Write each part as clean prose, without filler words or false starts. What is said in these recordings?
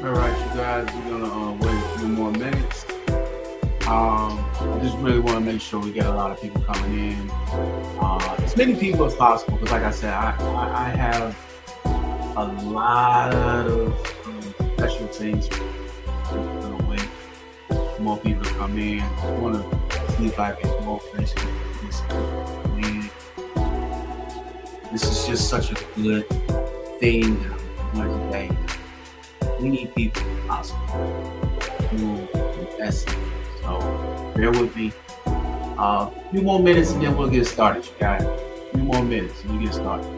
All right, you guys, we're gonna wait a few more minutes. I just really want to make sure we get a lot of people coming in, as many people as possible. Because, like I said, I have a lot of special things. We're gonna wait for more people to come in. I want to see if I can more Facebook. This is just such a good thing that I'm doing today. We need people possible to invest in. So bear with me. A few more minutes and then we'll get started, you guys. A few more minutes and we get started.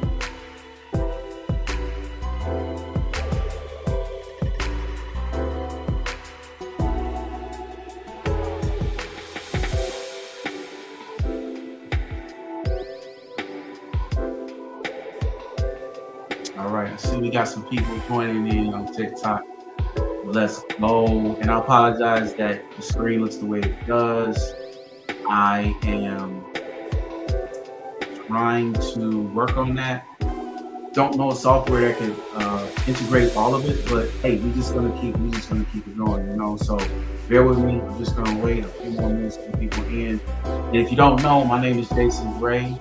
All right, I see we got some people joining in on TikTok. Let's go. And I apologize that the screen looks the way it does. I am trying to work on that. Don't know a software that can integrate all of it, but hey, we're just gonna keep it going, you know. So bear with me. I'm just gonna wait a few more minutes for people in. And if you don't know, my name is Jason Gray.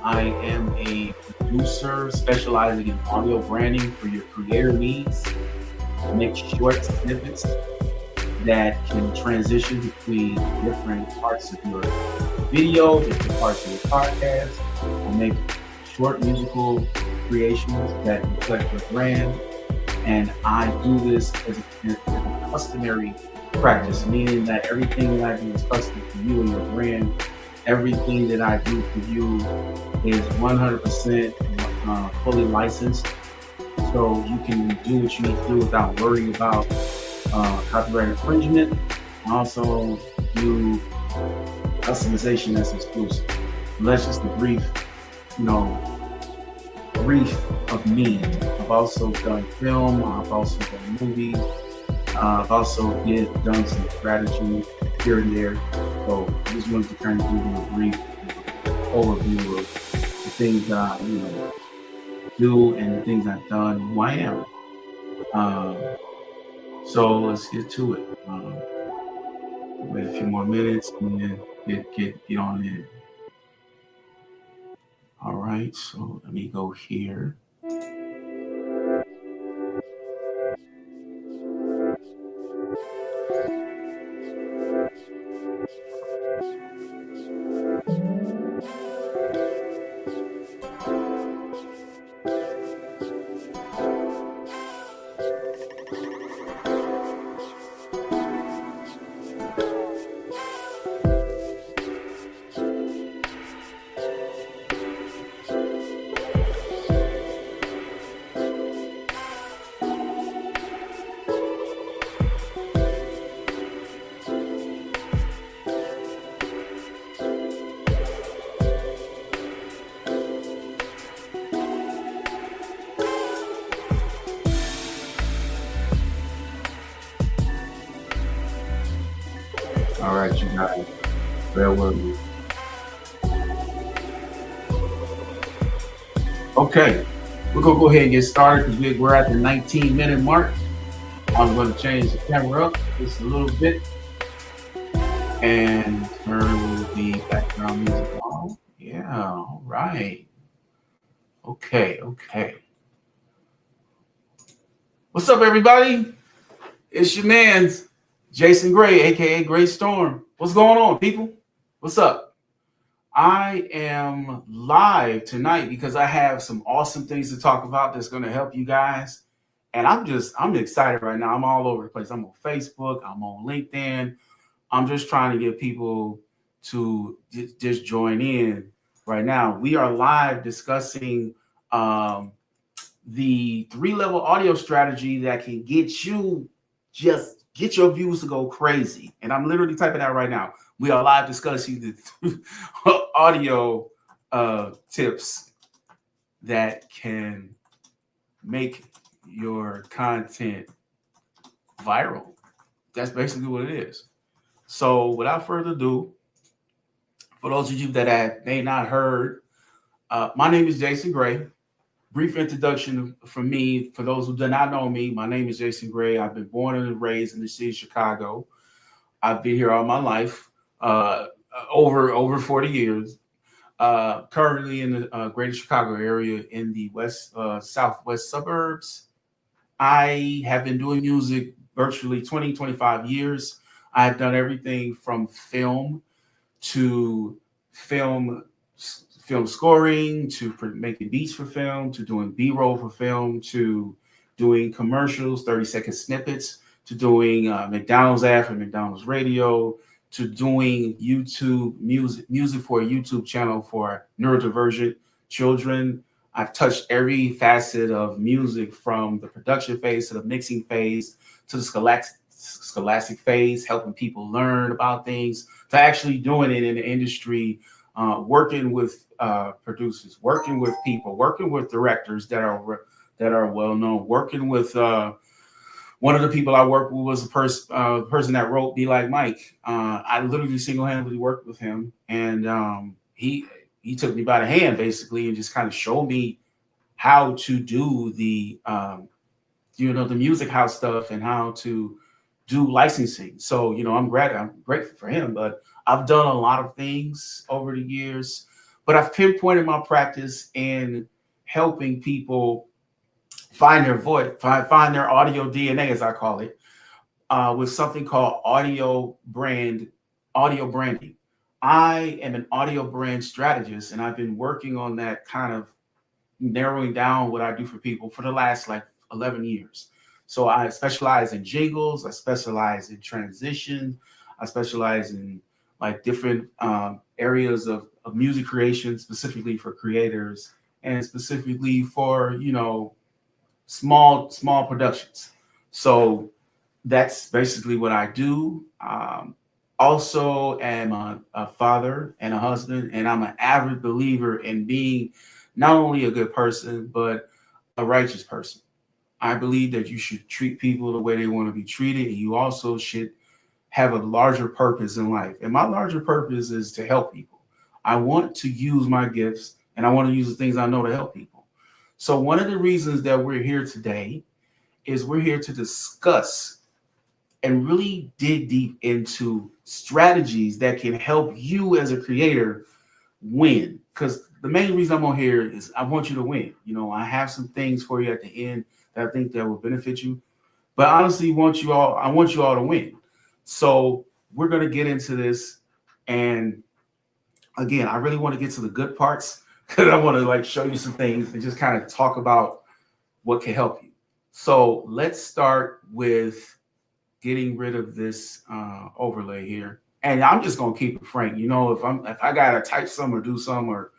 I am a producer specializing in audio branding for your creator needs. I make short snippets that can transition between different parts of your video, different parts of your podcast. I make short musical creations that reflect your brand. And I do this as a customary practice, meaning that everything that I do is custom for you and your brand. Everything that I do for you is 100% fully licensed. So you can do what you need to do without worrying about copyright infringement. I also do customization that's exclusive. And that's just a brief of me. I've also done film. I've also done movies. I've also done some strategy here and there. So I just wanted to kind of give you a brief overview of the things that I do and the things I've done and who I am. So let's get to it. Wait a few more minutes and then get on in. All right, so let me go here. All right, you guys, bear with me. Okay, we're gonna go ahead and get started because we're at the 19-minute mark. I'm gonna change the camera up just a little bit and turn the background music on. Yeah, all right. Okay. What's up, everybody? It's your man's Jason Gray, aka Gray Storm. What's going on, people? What's up? I am live tonight because I have some awesome things to talk about that's going to help you guys. And I'm excited right now. I'm all over the place. I'm on Facebook. I'm on LinkedIn. I'm just trying to get people to just join in right now. We are live discussing the 3-level audio strategy that can get your views to go crazy. And I'm literally typing that right now. We are live discussing the audio tips that can make your content viral. That's basically what it is. So without further ado, for those of you that may not heard, my name is Jason Gray. brief introduction from me. For those who do not know me, my name is Jason Gray. I've been born and raised in the city of Chicago. I've been here all my life, over 40 years. Currently in the greater Chicago area in the west southwest suburbs. I have been doing music virtually 20, 25 years. I've done everything from film to film film scoring to making beats for film to doing b-roll for film to doing commercials, 30-second snippets, to doing McDonald's ad for McDonald's radio, to doing YouTube music for a YouTube channel for neurodivergent children. I've touched every facet of music, from the production phase to the mixing phase to the scholastic phase, helping people learn about things, to actually doing it in the industry, working with producers, working with people, working with directors that are well known, working with one of the people I worked with was a person that wrote "Be Like Mike." I literally single-handedly worked with him, and he took me by the hand basically and just kind of showed me how to do the music house stuff and how to do licensing. So I'm grateful for him, but I've done a lot of things over the years, but I've pinpointed my practice in helping people find their voice, find their audio DNA, as I call it, with something called audio branding. I am an audio brand strategist, and I've been working on that, kind of narrowing down what I do for people for the last like 11 years. So I specialize in jingles, I specialize in transition, I specialize in like different areas of music creation, specifically for creators and specifically for small productions. So that's basically what I do. Also am a father and a husband, and I'm an avid believer in being not only a good person, but a righteous person. I believe that you should treat people the way they want to be treated, and you also should have a larger purpose in life. And my larger purpose is to help people. I want to use my gifts, and I want to use the things I know to help people. So one of the reasons that we're here today is we're here to discuss and really dig deep into strategies that can help you as a creator win. Because the main reason I'm on here is I want you to win. I have some things for you at the end that I think that will benefit you. But honestly, I want you all to win. So we're going to get into this. And again, I really want to get to the good parts, because I want to show you some things and just kind of talk about what can help you. So let's start with getting rid of this overlay here. And I'm just gonna keep it frank. If I gotta type some or do some or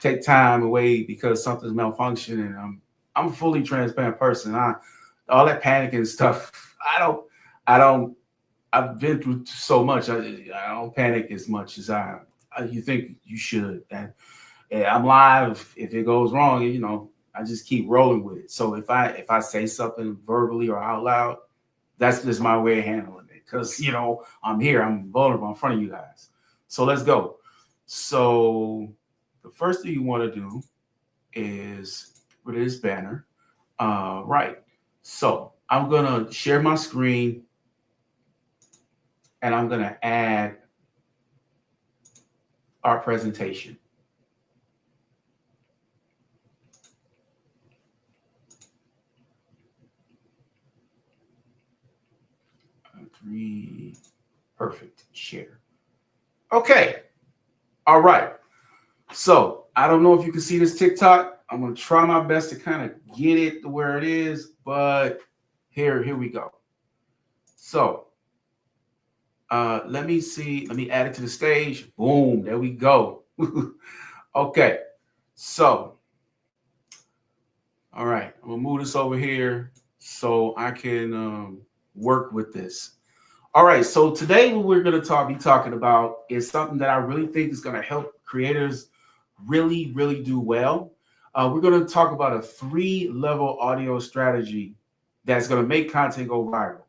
take time away because something's malfunctioning, and I'm a fully transparent person. All that panic and stuff, I don't. I've been through so much. I don't panic as much as you think you should. And I'm live. If it goes wrong, I just keep rolling with it. So if I say something verbally or out loud, that's just my way of handling it. Because I'm here. I'm vulnerable in front of you guys. So let's go. So the first thing you want to do is with this banner. Right. So I'm gonna share my screen, and I'm gonna add our presentation. Perfect. Share. Okay. All right. So I don't know if you can see this TikTok. I'm going to try my best to kind of get it to where it is, but here we go. So let me see. Let me add it to the stage. Boom. There we go. Okay. So, all right. I'm going to move this over here so I can work with this. All right, so today what we're going to be talking about is something that I really think is going to help creators really, really do well. We're going to talk about a 3-level audio strategy that's going to make content go viral.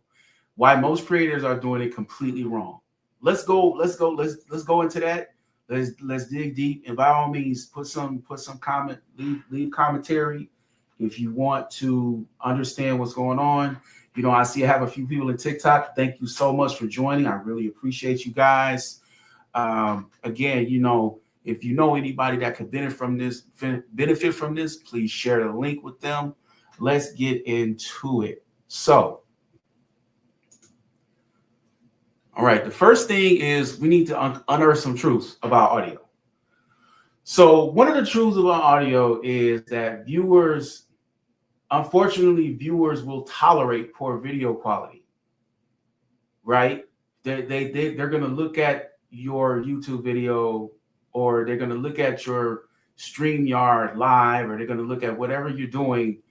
Why most creators are doing it completely wrong. Let's go into that. Let's dig deep, and by all means, put some comment, leave commentary, If you want to understand what's going on, I see I have a few people in TikTok. Thank you so much for joining. I really appreciate you guys. Again, if you know anybody that could benefit from this, please share the link with them. Let's get into it. So, all right, the first thing is we need to unearth some truths about audio. So one of the truths about audio is that unfortunately, viewers will tolerate poor video quality, right? They're going to look at your YouTube video, or they're going to look at your StreamYard live, or they're going to look at whatever you're doing,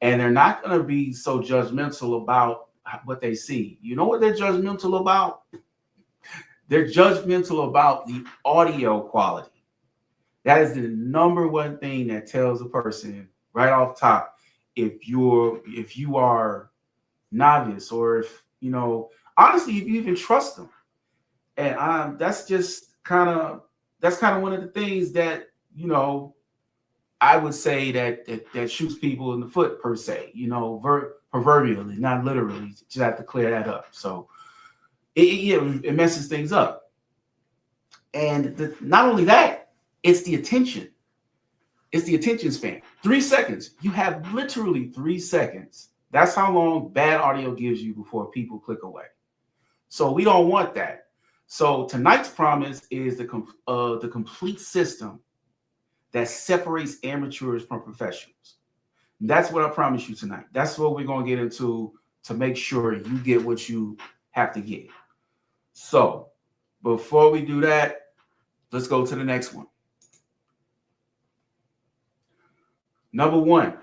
and they're not going to be so judgmental about what they see. You know what they're judgmental about? They're judgmental about the audio quality. That is the number one thing that tells a person right off top if you are novice, or if honestly, if you even trust them. And that's kind of one of the things that I would say that shoots people in the foot, per se, proverbially, not literally. Just have to clear that up. So it messes things up. And not only that, it's the attention. It's the attention span. 3 seconds. You have literally 3 seconds. That's how long bad audio gives you before people click away. So we don't want that. So tonight's promise is the complete system that separates amateurs from professionals. That's what I promise you tonight. That's what we're going to get into to make sure you get what you have to get. So before we do that, let's go to the next one. Number one,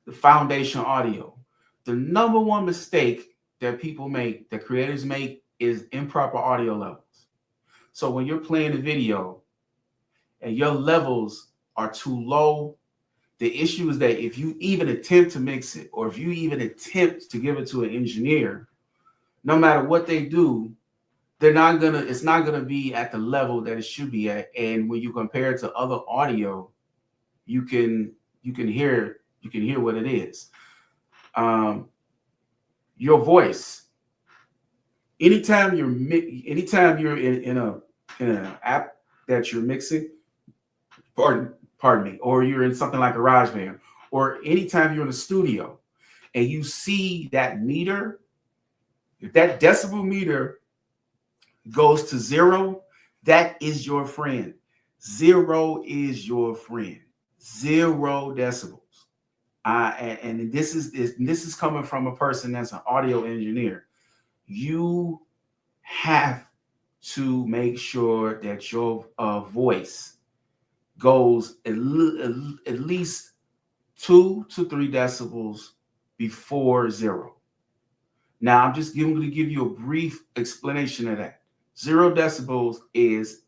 the foundation audio. The number one mistake that people make, that creators make, is improper audio levels. So when you're playing a video and your levels are too low, the issue is that if you even attempt to mix it, or if you even attempt to give it to an engineer, no matter what they do, it's not gonna be at the level that it should be at. And when you compare it to other audio, you can hear what it is. Your voice. Anytime you're in an app that you're mixing, pardon me, or you're in something like GarageBand, or anytime you're in a studio and you see that meter, if that decibel meter goes to 0, that is your friend. 0 is your friend. 0 decibels. And this is coming from a person that's an audio engineer. You have to make sure that your voice goes at least 2 to 3 decibels before 0. Now, I'm just going to give you a brief explanation of that. 0 decibels is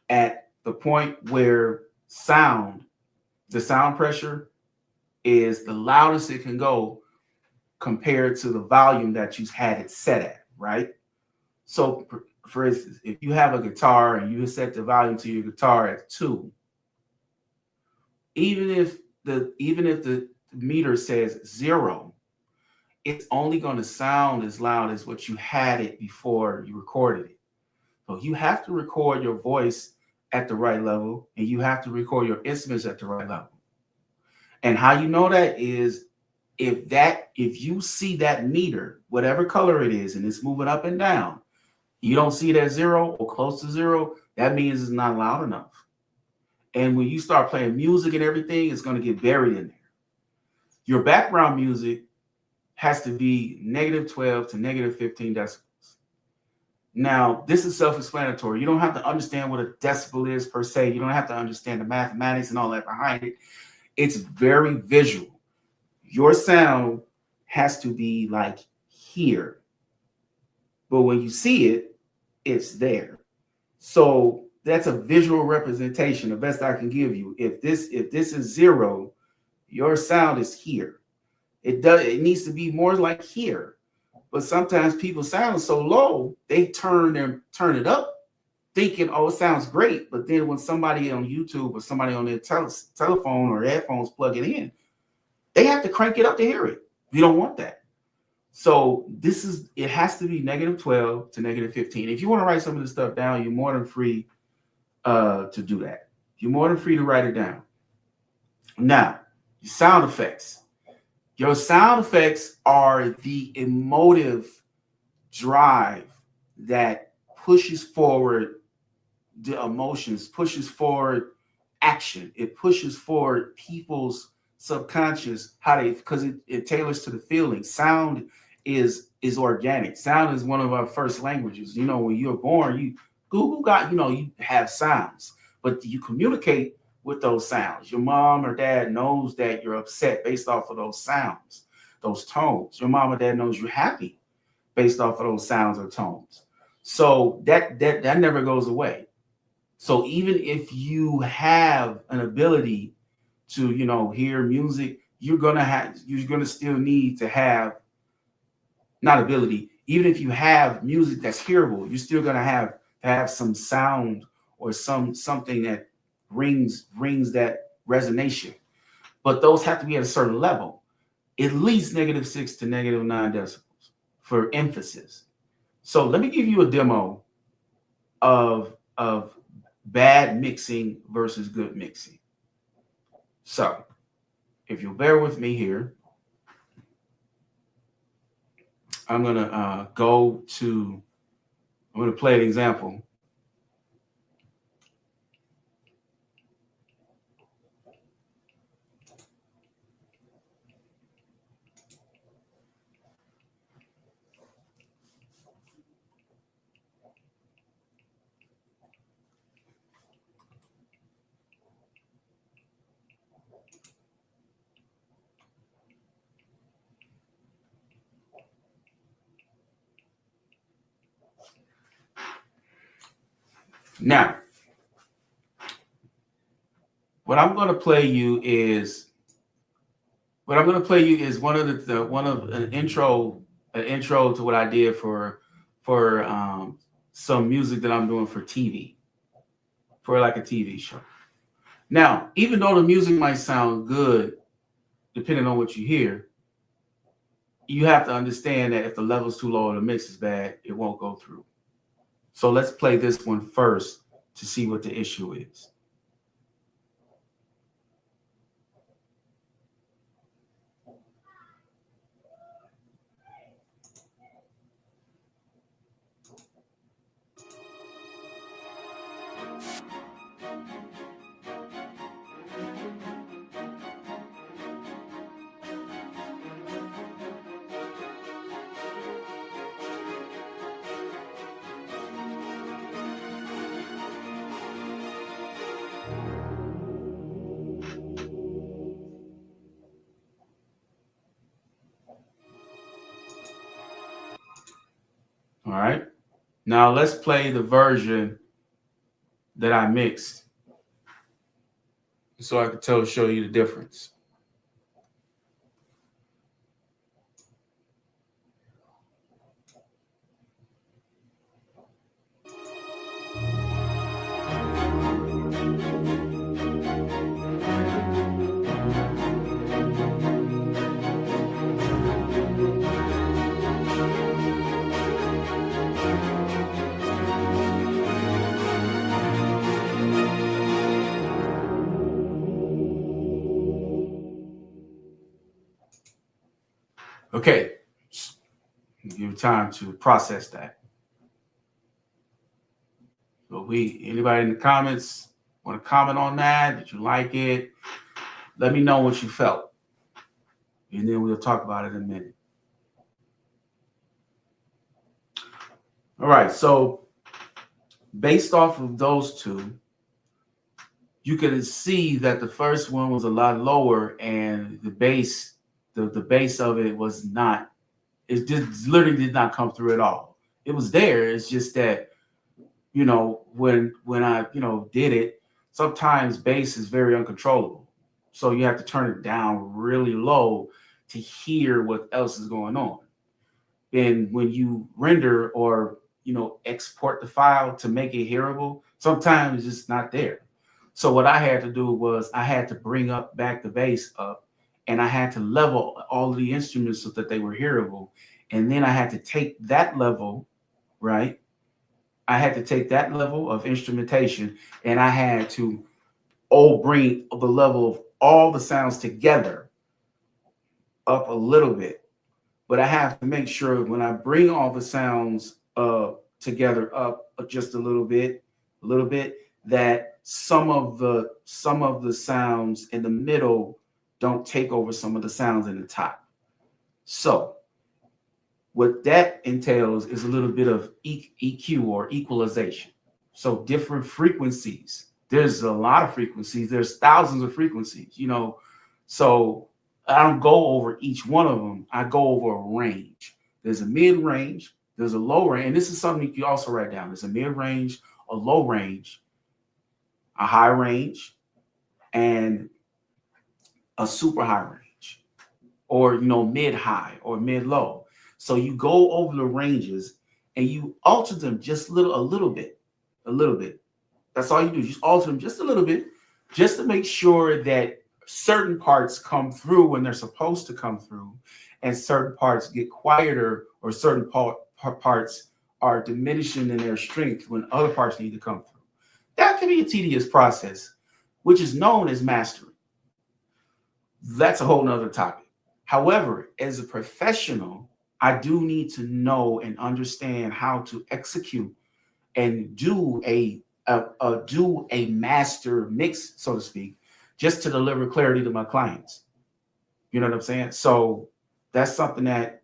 at the point where the sound pressure is the loudest it can go compared to the volume that you had it set at, right? So, for instance, if you have a guitar and you set the volume to your guitar at 2, even if the meter says 0, it's only going to sound as loud as what you had it before you recorded it. So you have to record your voice at the right level, and you have to record your instruments at the right level. And how you know that is if you see that meter, whatever color it is, and it's moving up and down, you don't see it at 0 or close to 0, that means it's not loud enough. And when you start playing music and everything, it's going to get buried in there. Your background music has to be -12 to -15 decibels. Now, this is self-explanatory. You don't have to understand what a decibel is per se. You don't have to understand the mathematics and all that behind it. It's very visual. Your sound has to be like here. But when you see it, it's there. So that's a visual representation, the best I can give you. If this is 0, your sound is here. It needs to be more like here. But sometimes people sound so low, they turn it up thinking, oh, it sounds great. But then when somebody on YouTube or somebody on their telephone or headphones plug it in, they have to crank it up to hear it. You don't want that. So it has to be -12 to -15. If you want to write some of this stuff down, you're more than free to do that. You're more than free to write it down. Now, sound effects. Your sound effects are the emotive drive that pushes forward the emotions, pushes forward action. It pushes forward people's subconscious, because it tailors to the feeling. Sound is organic. Sound is one of our first languages. When you're born, you have sounds, but you communicate with those sounds. Your mom or dad knows that you're upset based off of those sounds, those tones. Your mom or dad knows you're happy based off of those sounds or tones. So that never goes away. So even if you have an ability to, hear music, you're gonna still need to have, not ability. Even if you have music that's hearable, you're still gonna have to have some sound or something that rings that resonation. But those have to be at a certain level, at least -6 to -9 decibels for emphasis. So let me give you a demo of bad mixing versus good mixing. So if you'll bear with me here, I'm going to play an example. Now, what I'm going to play you is one of an intro to what I did for some music that I'm doing for TV, for like a TV show. Now, even though the music might sound good, depending on what you hear, you have to understand that if the level's too low or the mix is bad, it won't go through. So let's play this one first to see what the issue is. All right. Now let's play the version that I mixed so I can show you the difference. Okay, give you time to process that. So anybody in the comments want to comment on that? Did you like it? Let me know what you felt. And then we'll talk about it in a minute. All right, so based off of those two, you can see that the first one was a lot lower and the bass, the bass of it was not, it just literally did not come through at all. It was there. It's just that, when I, did it, sometimes bass is very uncontrollable. So you have to turn it down really low to hear what else is going on. And when you render or export the file to make it hearable. Sometimes it's just not there. So what I had to do was I had to bring up back the bass up, and I had to level all of the instruments so that they were hearable. And then I had to take that level, right? I had to take that level of instrumentation, and I had to bring the level of all the sounds together up a little bit. But I have to make sure when I bring all the sounds together up just a little bit, that some of the sounds in the middle don't take over some of the sounds in the top. So what that entails is a little bit of EQ or equalization. So different frequencies. There's a lot of frequencies. There's thousands of frequencies. So I don't go over each one of them. I go over a range. There's a mid range. There's a low range. And this is something you can also write down. There's a mid range, a low range, a high range, and a super high range, or mid high or mid low. So you go over the ranges and you alter them just a little bit. That's all you do. Just alter them just a little bit, just to make sure that certain parts come through when they're supposed to come through, and certain parts get quieter, or certain parts are diminishing in their strength when other parts need to come through. That can be a tedious process, which is known as mastering. That's a whole nother topic. However, as a professional, I do need to know and understand how to execute and do a master mix, so to speak, just to deliver clarity to my clients. You know what I'm saying? So that's something that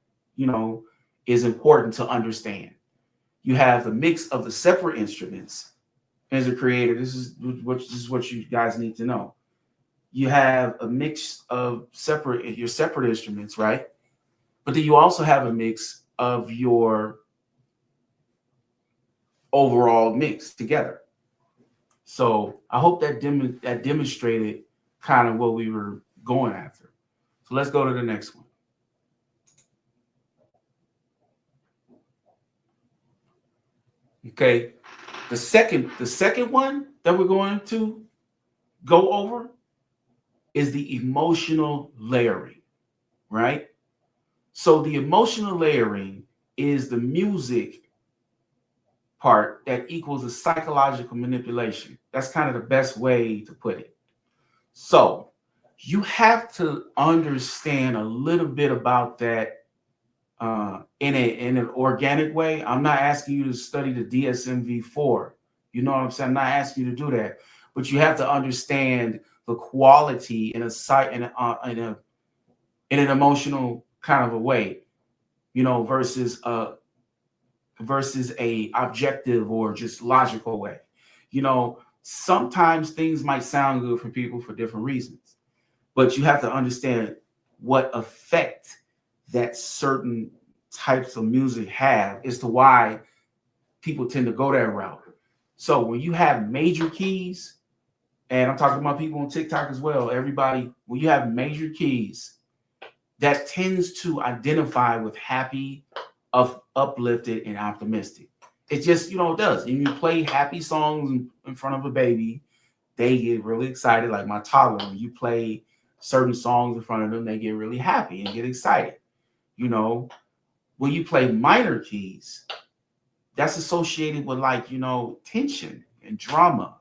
is important to understand. You have the mix of the separate instruments. As a creator, this is what you guys need to know. You have a mix of your separate instruments, right? But then you also have a mix of your overall mix together. So I hope that demonstrated kind of what we were going after. So let's go to the next one. Okay, the second one that we're going to go over is the emotional layering, right? So the emotional layering is the music part that equals the psychological manipulation. That's kind of the best way to put it. So you have to understand a little bit about that in an organic way. I'm not asking you to study the DSM-V4. You know what I'm saying? I'm not asking you to do that, but you have to understand the quality in an emotional kind of a way, versus a objective or just logical way. Sometimes things might sound good for people for different reasons, but you have to understand what effect that certain types of music have as to why people tend to go that route. So when you have major keys, and I'm talking about people on TikTok as well, everybody, when you have major keys, that tends to identify with happy, uplifted, and optimistic. It just, it does. And you play happy songs in front of a baby, they get really excited. Like my toddler, when you play certain songs in front of them, they get really happy and get excited. When you play minor keys, that's associated with tension and drama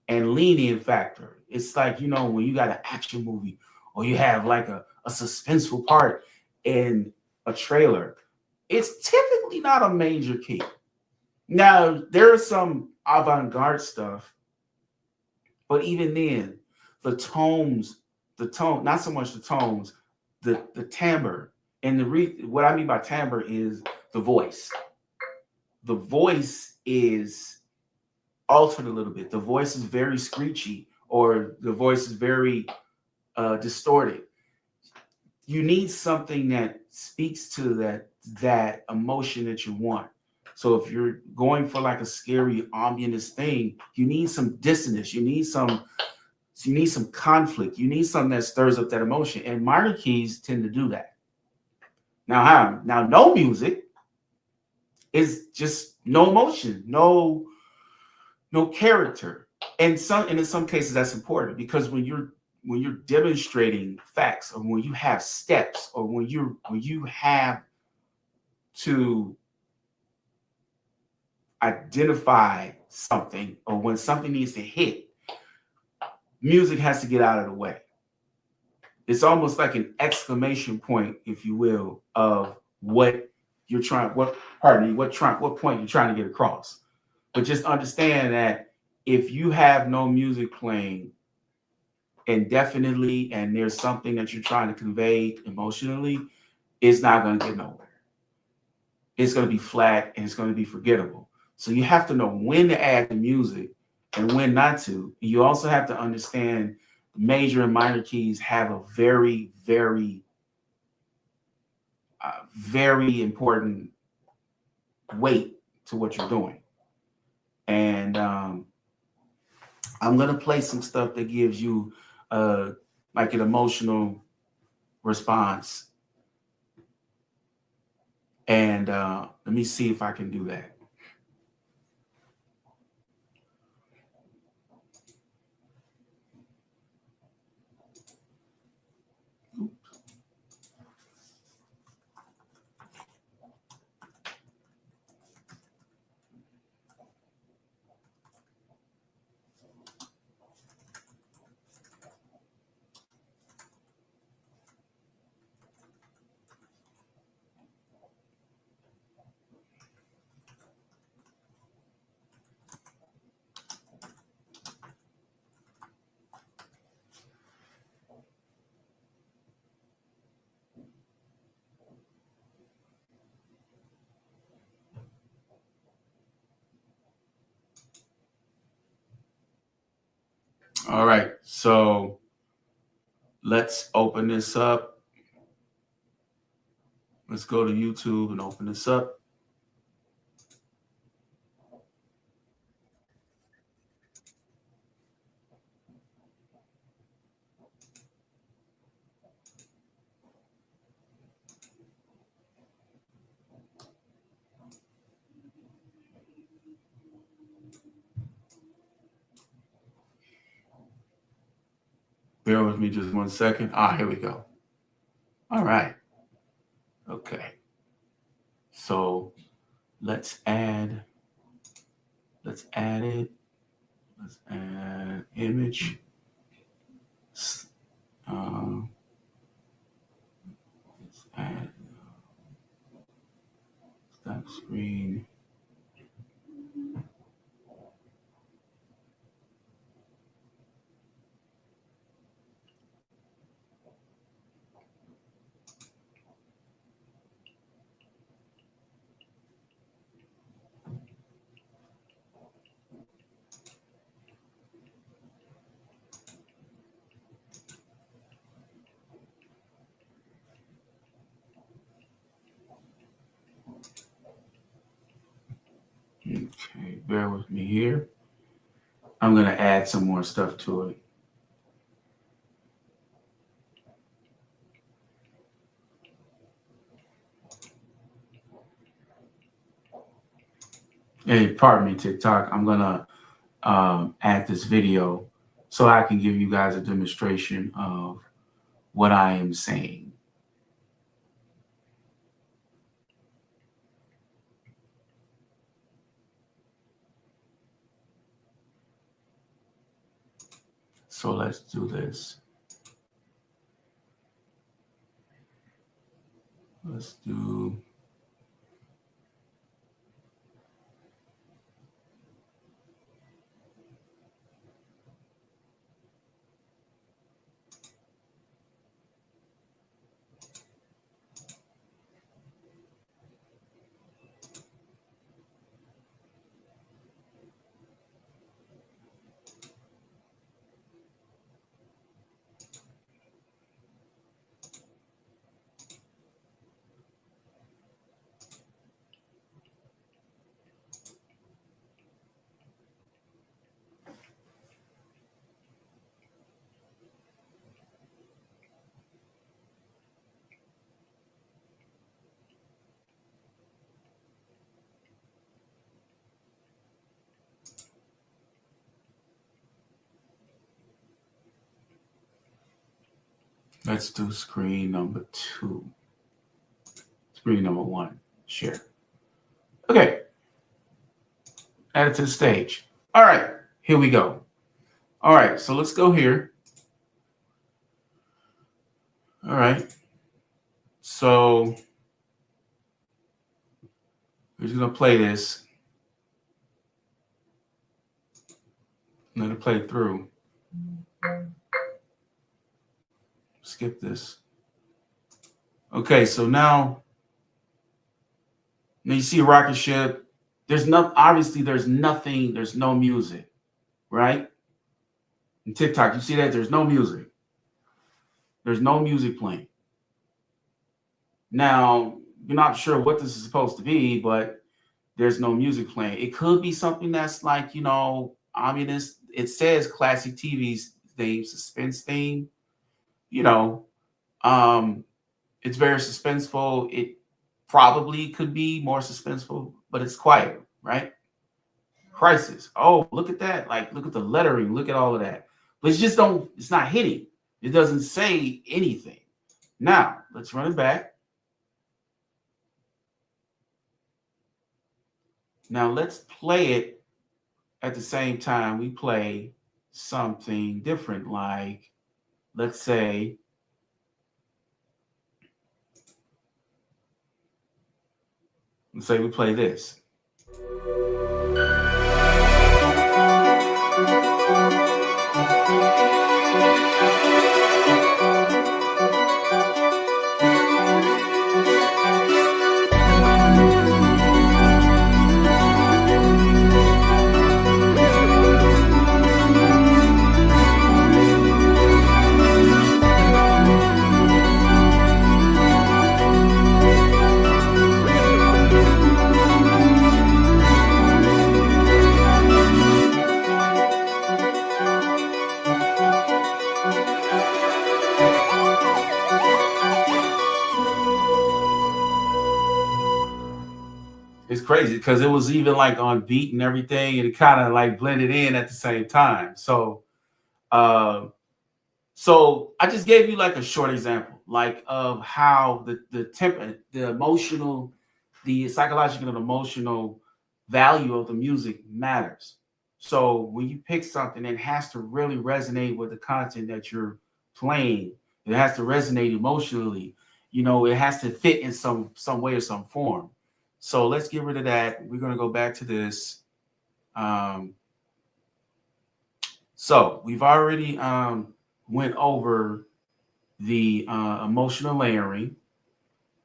and lean-in factor. It's like, when you got an action movie or you have like a suspenseful part in a trailer, it's typically not a major key. Now, there is some avant-garde stuff, but even then, the tone, not so much the tones, the timbre, and what I mean by timbre is the voice. The voice is altered a little bit. The voice is very screechy, or the voice is very distorted. You need something that speaks to that emotion that you want. So if you're going for like a scary, ominous thing, you need some dissonance. You need some conflict. You need something that stirs up that emotion. And minor keys tend to do that. Now no music is just no emotion, no character. And in some cases that's important because when you're demonstrating facts or when you have steps or when you have to identify something or when something needs to hit, music has to get out of the way. It's almost like an exclamation point, if you will, of what you're trying, what pardon me, what point you're trying to get across. But just understand that if you have no music playing indefinitely and there's something that you're trying to convey emotionally, it's not going to get nowhere. It's going to be flat and it's going to be forgettable. So you have to know when to add the music and when not to. You also have to understand major and minor keys have a very important weight to what you're doing. And I'm going to play some stuff that gives you like an emotional response. And let me see if I can do that. All right, so let's open this up. Let's go to YouTube and open this up. Bear with me just 1 second. Here we go. All right. Okay. So let's add it. Let's add image. Let's add stop screen. Okay, bear with me here. I'm going to add some more stuff to it. Hey, pardon me, TikTok. I'm going to add this video so I can give you guys a demonstration of what I am saying. So let's do this. Let's do. Let's do screen number 2. Screen number 1. Share. Okay. Add it to the stage. All right. Here we go. All right. So let's go here. All right. So we're just going to play this. Let it play through. Skip this. Okay, so now you see a rocket ship. There's obviously there's nothing, there's no music, right? In TikTok, you see that there's no music. There's no music playing. Now, you're not sure what this is supposed to be, but there's no music playing. It could be something that's like, ominous. It says classic TV's theme, suspense theme, you know. It's very suspenseful. It probably could be more suspenseful, but it's quiet, right? Crisis. Oh, look at that. Like, look at the lettering. Look at all of that. But it's not hitting. It doesn't say anything. Now, let's run it back. Now, let's play it at the same time we play something different. Like, let's say, we play this. It's crazy because it was even like on beat and everything, and it kind of like blended in at the same time. Uh, so I just gave you like a short example, like of how the emotional, the psychological and emotional value of the music matters. So when you pick something, it has to really resonate with the content that you're playing. It has to resonate emotionally. It has to fit in some way or some form. So let's get rid of that. We're going to go back to this. So we've already went over the emotional layering.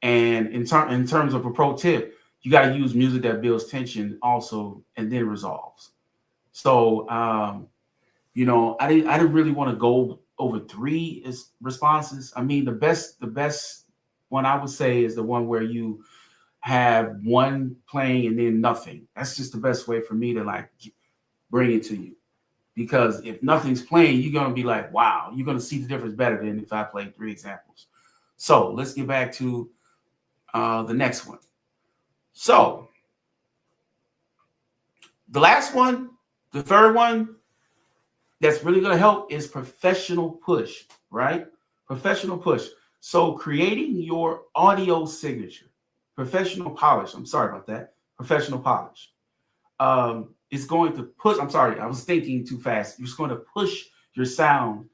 And in terms of a pro tip, you got to use music that builds tension also and then resolves. So, I didn't really want to go over 3 responses. I mean, the best one I would say is the one where you have one playing and then nothing. That's just the best way for me to like bring it to you. Because if nothing's playing, you're going to be like, wow, you're going to see the difference better than if I played 3 examples. So let's get back to the next one. So the last one, the third one that's really going to help is professional push, right? Professional push. So creating your audio signature, professional polish. I'm sorry about that. Professional polish. It's going to push. I'm sorry, I was thinking too fast. It's going to push your sound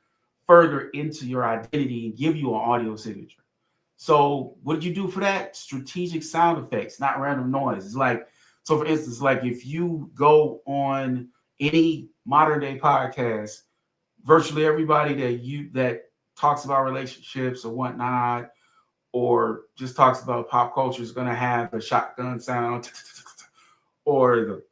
further into your identity and give you an audio signature. So what did you do for that? Strategic sound effects, not random noise. It's like, so for instance, like if you go on any modern day podcast, virtually everybody that talks about relationships or whatnot, or just talks about pop culture is going to have a shotgun sound or the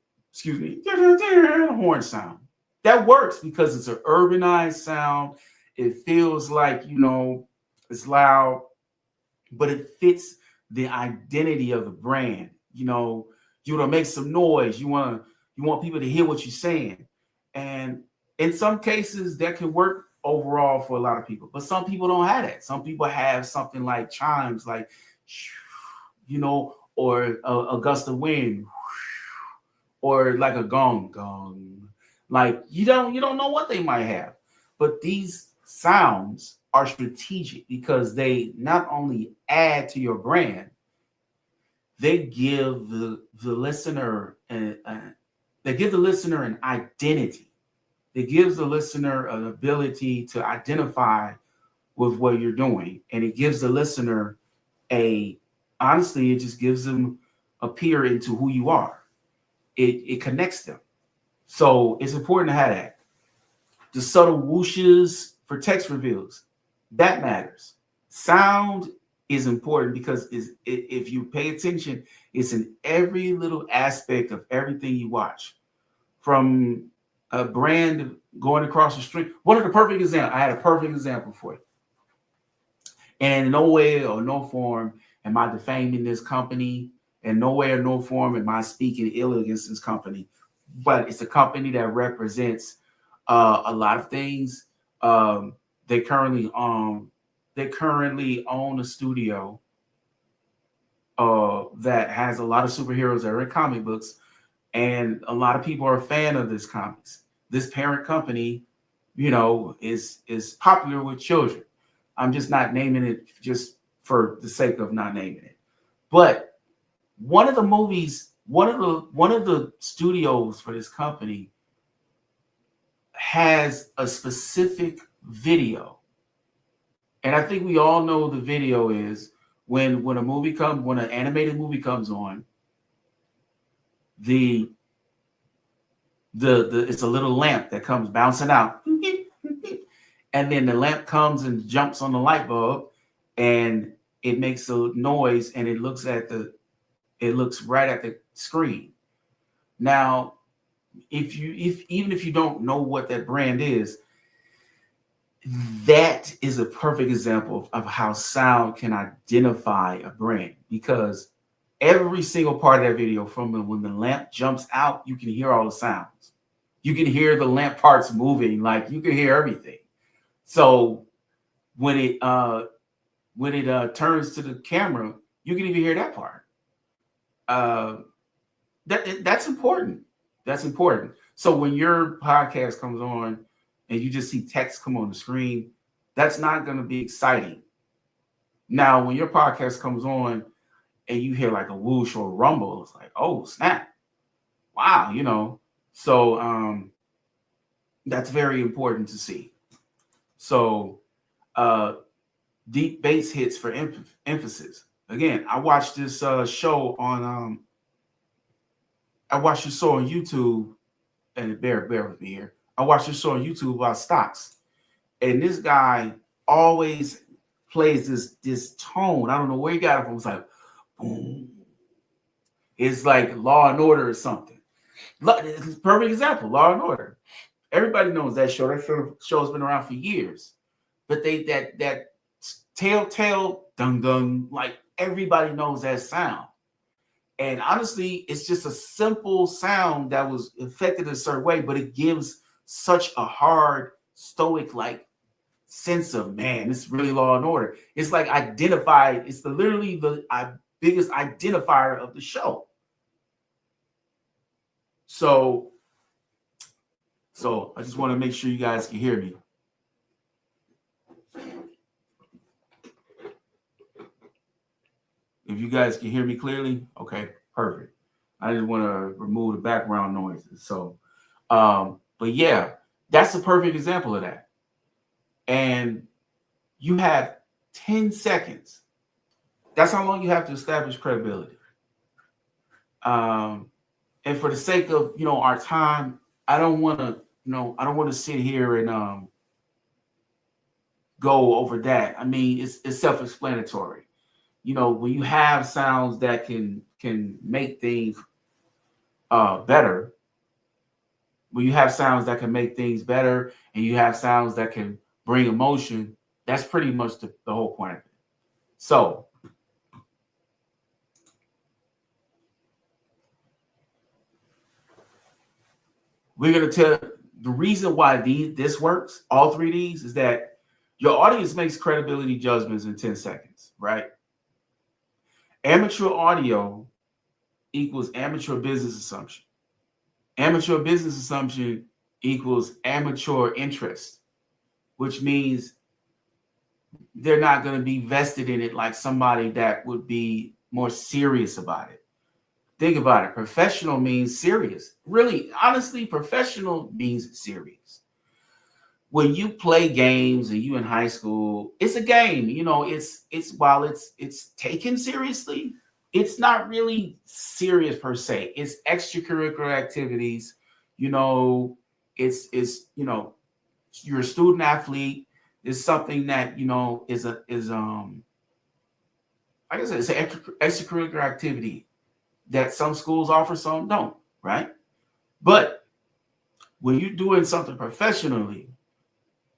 horn sound. That works because it's an urbanized sound. It feels like, it's loud, but it fits the identity of the brand. You want to make some noise. You want people to hear what you're saying. And in some cases that can work overall for a lot of people, but some people don't have that. Some people have something like chimes, like, or a gust of wind, or like a gong. Like you don't know what they might have, but these sounds are strategic because they not only add to your brand, they give the listener they give the listener an identity. It gives the listener an ability to identify with what you're doing, and it gives the listener a honestly, it just gives them a peer into who you are. It connects them. So it's important to have that. The subtle whooshes for text reveals, that matters. Sound is important because if you pay attention, it's in every little aspect of everything you watch. From a brand going across the street. One of the perfect examples, I had a perfect example for you. And in no way or no form am I defaming this company. In no way or no form am I speaking ill against this company. But it's a company that represents a lot of things. They currently own a studio that has a lot of superheroes that are in comic books, and a lot of people are a fan of this comics. This parent company, is popular with children. I'm just not naming it just for the sake of not naming it. But one of the studios for this company has a specific video. And I think we all know the video is when an animated movie comes on, it's a little lamp that comes bouncing out. And then the lamp comes and jumps on the light bulb, and it makes a noise, and it looks right at the screen. Now, even if you don't know what that brand is, that is a perfect example of how sound can identify a brand, because every single part of that video, from when the lamp jumps out, you can hear all the sounds. You can hear the lamp parts moving, like you can hear everything. So when it turns to the camera, you can even hear that part. That's important. That's important. So when your podcast comes on and you just see text come on the screen, that's not going to be exciting. Now, when your podcast comes on and you hear like a whoosh or a rumble, it's like, oh snap, wow, So that's very important to see. So deep bass hits for emphasis. Again, I watched this show on YouTube, and bear with me here. I watched this show on YouTube about stocks, and this guy always plays this tone. I don't know where he got it from. It's like boom. It's like Law and Order or something. It's a perfect example, Law and Order. Everybody knows that show. That show's been around for years. But that telltale dung dung, like everybody knows that sound. And honestly, it's just a simple sound that was affected a certain way, but it gives such a hard, stoic, like sense of, man, it's really Law and Order. It's like identified. It's literally the biggest identifier of the show. So I just want to make sure you guys can hear me. If you guys can hear me clearly, okay, perfect. I just want to remove the background noises. So, but yeah, that's a perfect example of that. And you have 10 seconds. That's how long you have to establish credibility. And for the sake of, our time, I don't want to sit here and go over that. I mean, it's self-explanatory. When you have sounds that can make things better, when you have sounds that can make things better, and you have sounds that can bring emotion, that's pretty much the whole point of it. So we're going to tell the reason why this works, all three of these, is that your audience makes credibility judgments in 10 seconds, right? Amateur audio equals amateur business assumption. Amateur business assumption equals amateur interest, which means they're not going to be vested in it like somebody that would be more serious about it. Think about it. Professional means serious. Really, honestly, professional means serious. When you play games and you in high school, it's a game. You know, it's while it's taken seriously, it's not really serious per se. It's extracurricular activities. You know, it's you're a student athlete. It's something that is like I said, it's an extracurricular activity that some schools offer, some don't, right? But when you're doing something professionally,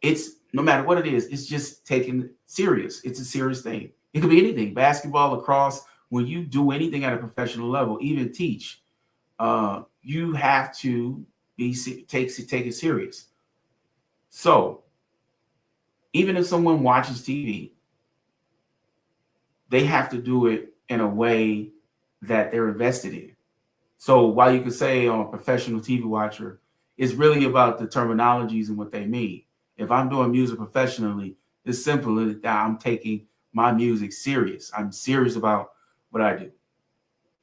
it's no matter what it is, it's just taken serious. It's a serious thing. It could be anything, basketball, lacrosse. When you do anything at a professional level, even teach, you have to take it serious. So even if someone watches TV, they have to do it in a way that they're invested in. So while you could say on a professional TV watcher, it's really about the terminologies and what they mean. If I'm doing music professionally, it's simple that I'm taking my music serious. I'm serious about what I do.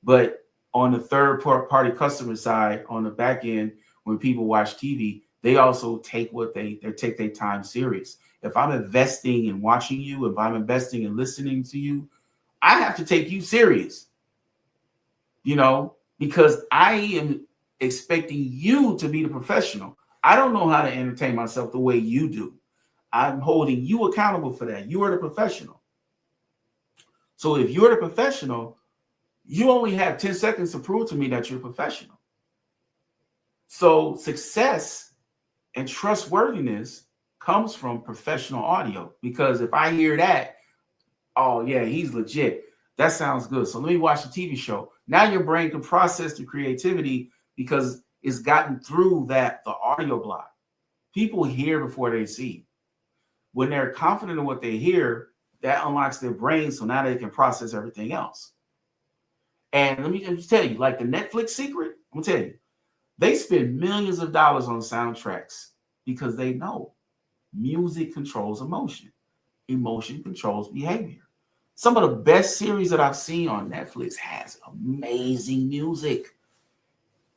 But on the third party customer side, on the back end, when people watch TV, they also take they take their time serious. If I'm investing in watching you, if I'm investing in listening to you, I have to take you serious, because I am expecting you to be the professional. I don't know how to entertain myself the way you do. I'm holding you accountable for that. You are the professional. So if you're the professional, you only have 10 seconds to prove to me that you're a professional. So success and trustworthiness comes from professional audio, because if I hear that, oh yeah, he's legit. That sounds good. So let me watch the TV show. Now your brain can process the creativity because it's gotten through the audio block. People hear before they see. When they're confident in what they hear, that unlocks their brain, so now they can process everything else. And let me just tell you, like the Netflix secret, I'm gonna tell you, they spend millions of dollars on soundtracks because they know music controls emotion. Emotion controls behavior. Some of the best series that I've seen on Netflix has amazing music.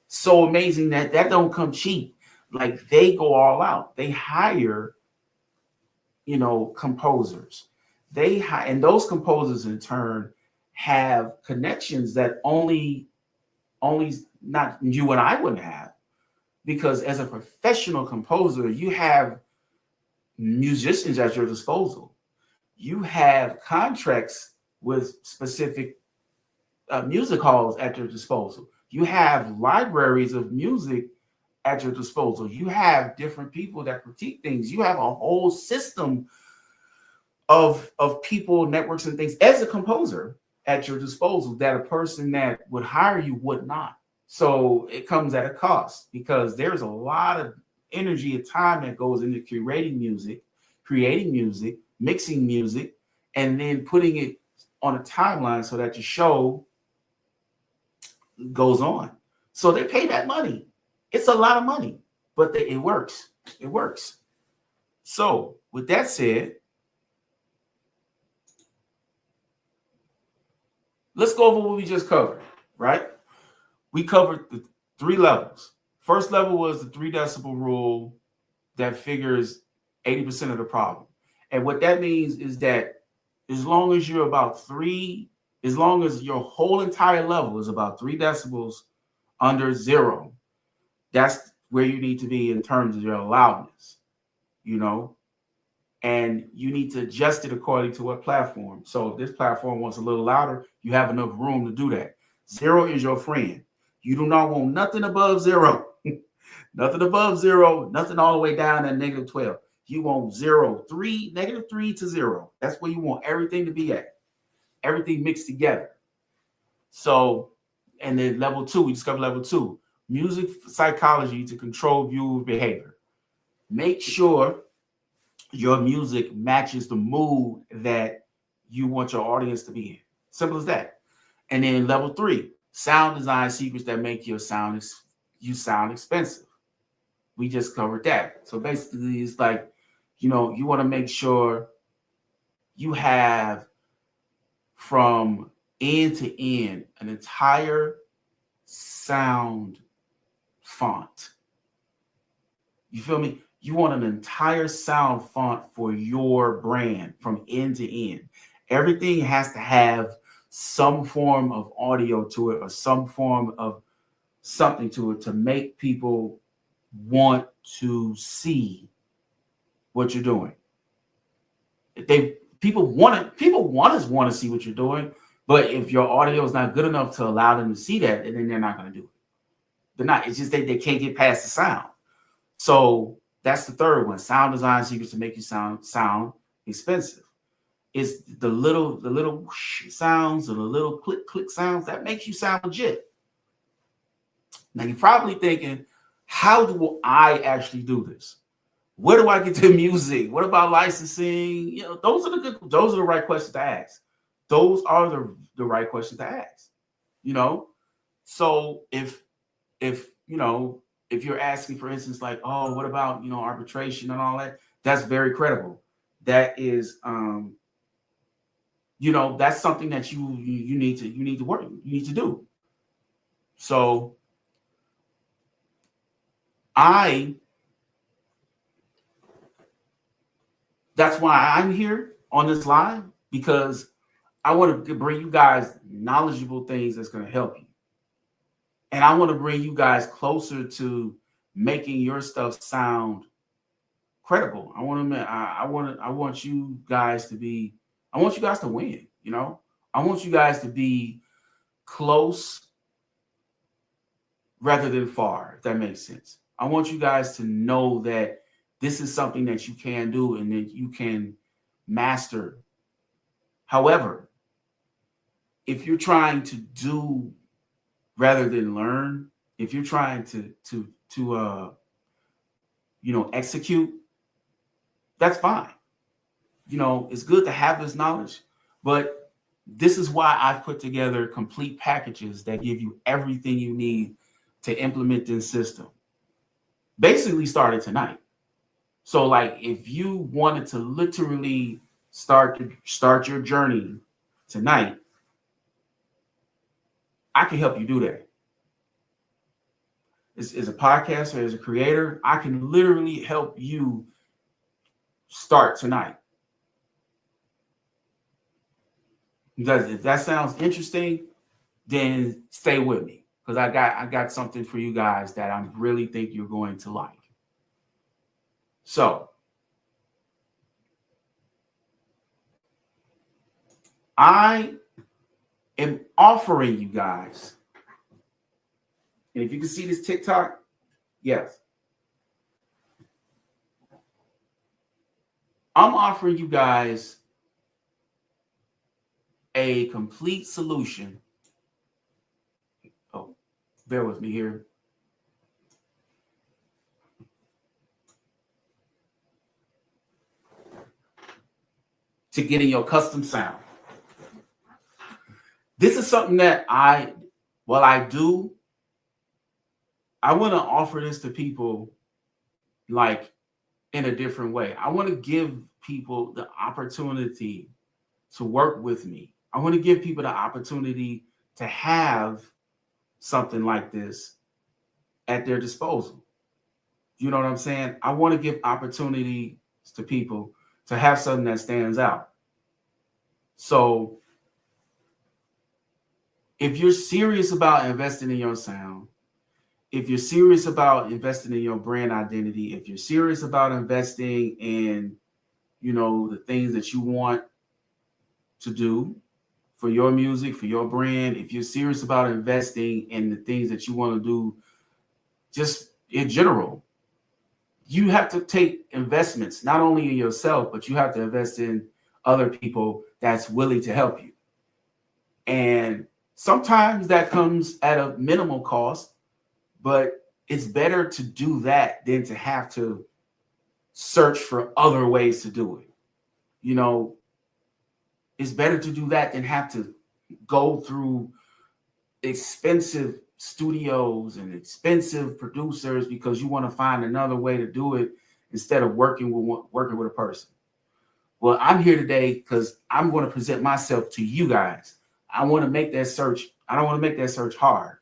So amazing that don't come cheap. Like they go all out. They hire, composers. And those composers in turn have connections that only not you and I wouldn't have. Because as a professional composer, you have musicians at your disposal. You have contracts with specific music halls at your disposal. You have libraries of music at your disposal. You have different people that critique things. You have a whole system of people, networks, and things as a composer at your disposal that a person that would hire you would not. So it comes at a cost, because there's a lot of energy and time that goes into curating music, creating music, mixing music, and then putting it on a timeline so that your show goes on. So they pay that money. It's a lot of money, but it works. It works. So with that said, let's go over what we just covered, right? We covered the 3 levels. First level was the 3 decibel rule that figures 80% of the problem. And what that means is that as long as you're as long as your whole entire level is about 3 decibels under 0, that's where you need to be in terms of your loudness, and you need to adjust it according to what platform. So if this platform wants a little louder, you have enough room to do that. 0 is your friend. You do not want nothing above 0. Nothing above 0, nothing all the way down at -12. You want 0, 3, -3 to 0. That's where you want everything to be at. Everything mixed together. So, and then level 2, we discovered level 2, music psychology to control viewer behavior. Make sure your music matches the mood that you want your audience to be in. Simple as that. And then level 3, sound design secrets that make you sound expensive. We just covered that. So basically, it's like You want to make sure you have from end to end an entire sound font. You feel me? You want an entire sound font for your brand from end to end. Everything has to have some form of audio to it or some form of something to it to make people want to see what you're doing. People want to see what you're doing, but if your audio is not good enough to allow them to see that, then they're not going to do it. They're not. It's just they can't get past the sound. So that's the third one. Sound design secrets to make you sound expensive. It's the little sounds or the little click sounds that makes you sound legit. Now you're probably thinking, how do I actually do this? Where do I get the music? What about licensing? Those are the right questions to ask. Those are the right questions to ask. So if you're asking, for instance, like, oh, what about arbitration and all that? That's very credible. That is that's something that you need to work, you need to do. So that's why I'm here on this live, because I want to bring you guys knowledgeable things that's going to help you. And I want to bring you guys closer to making your stuff sound credible. I want you guys to win, I want you guys to be close rather than far, if that makes sense. I want you guys to know that this is something that you can do and that you can master. However, if you're trying to do rather than learn, if you're trying to execute, that's fine. It's good to have this knowledge, but this is why I've put together complete packages that give you everything you need to implement this system. Basically started tonight. So like if you wanted to literally start your journey tonight, I can help you do that. As a podcaster, as a creator, I can literally help you start tonight. Because if that sounds interesting, then stay with me, because I got something for you guys that I really think you're going to like. So I am offering you guys, and if you can see this TikTok, yes, I'm offering you guys a complete solution. Oh, bear with me here. To getting your custom sound. This is something that I want to offer this to people like in a different way. I want to give people the opportunity to work with me. I want to give people the opportunity to have something like this at their disposal. You know what I'm saying? I want to give opportunities to people to have something that stands out. So if you're serious about investing in your sound, if you're serious about investing in your brand identity, if you're serious about investing in, the things that you want to do for your music, for your brand, if you're serious about investing in the things that you want to do just in general, you have to take investments, not only in yourself, but you have to invest in other people that's willing to help you. And sometimes that comes at a minimal cost, but it's better to do that than to have to search for other ways to do it. It's better to do that than have to go through expensive studios and expensive producers because you want to find another way to do it. instead of working with a person. Well, I'm here today because I'm going to present myself to you guys. I want to make that search. I don't want to make that search hard.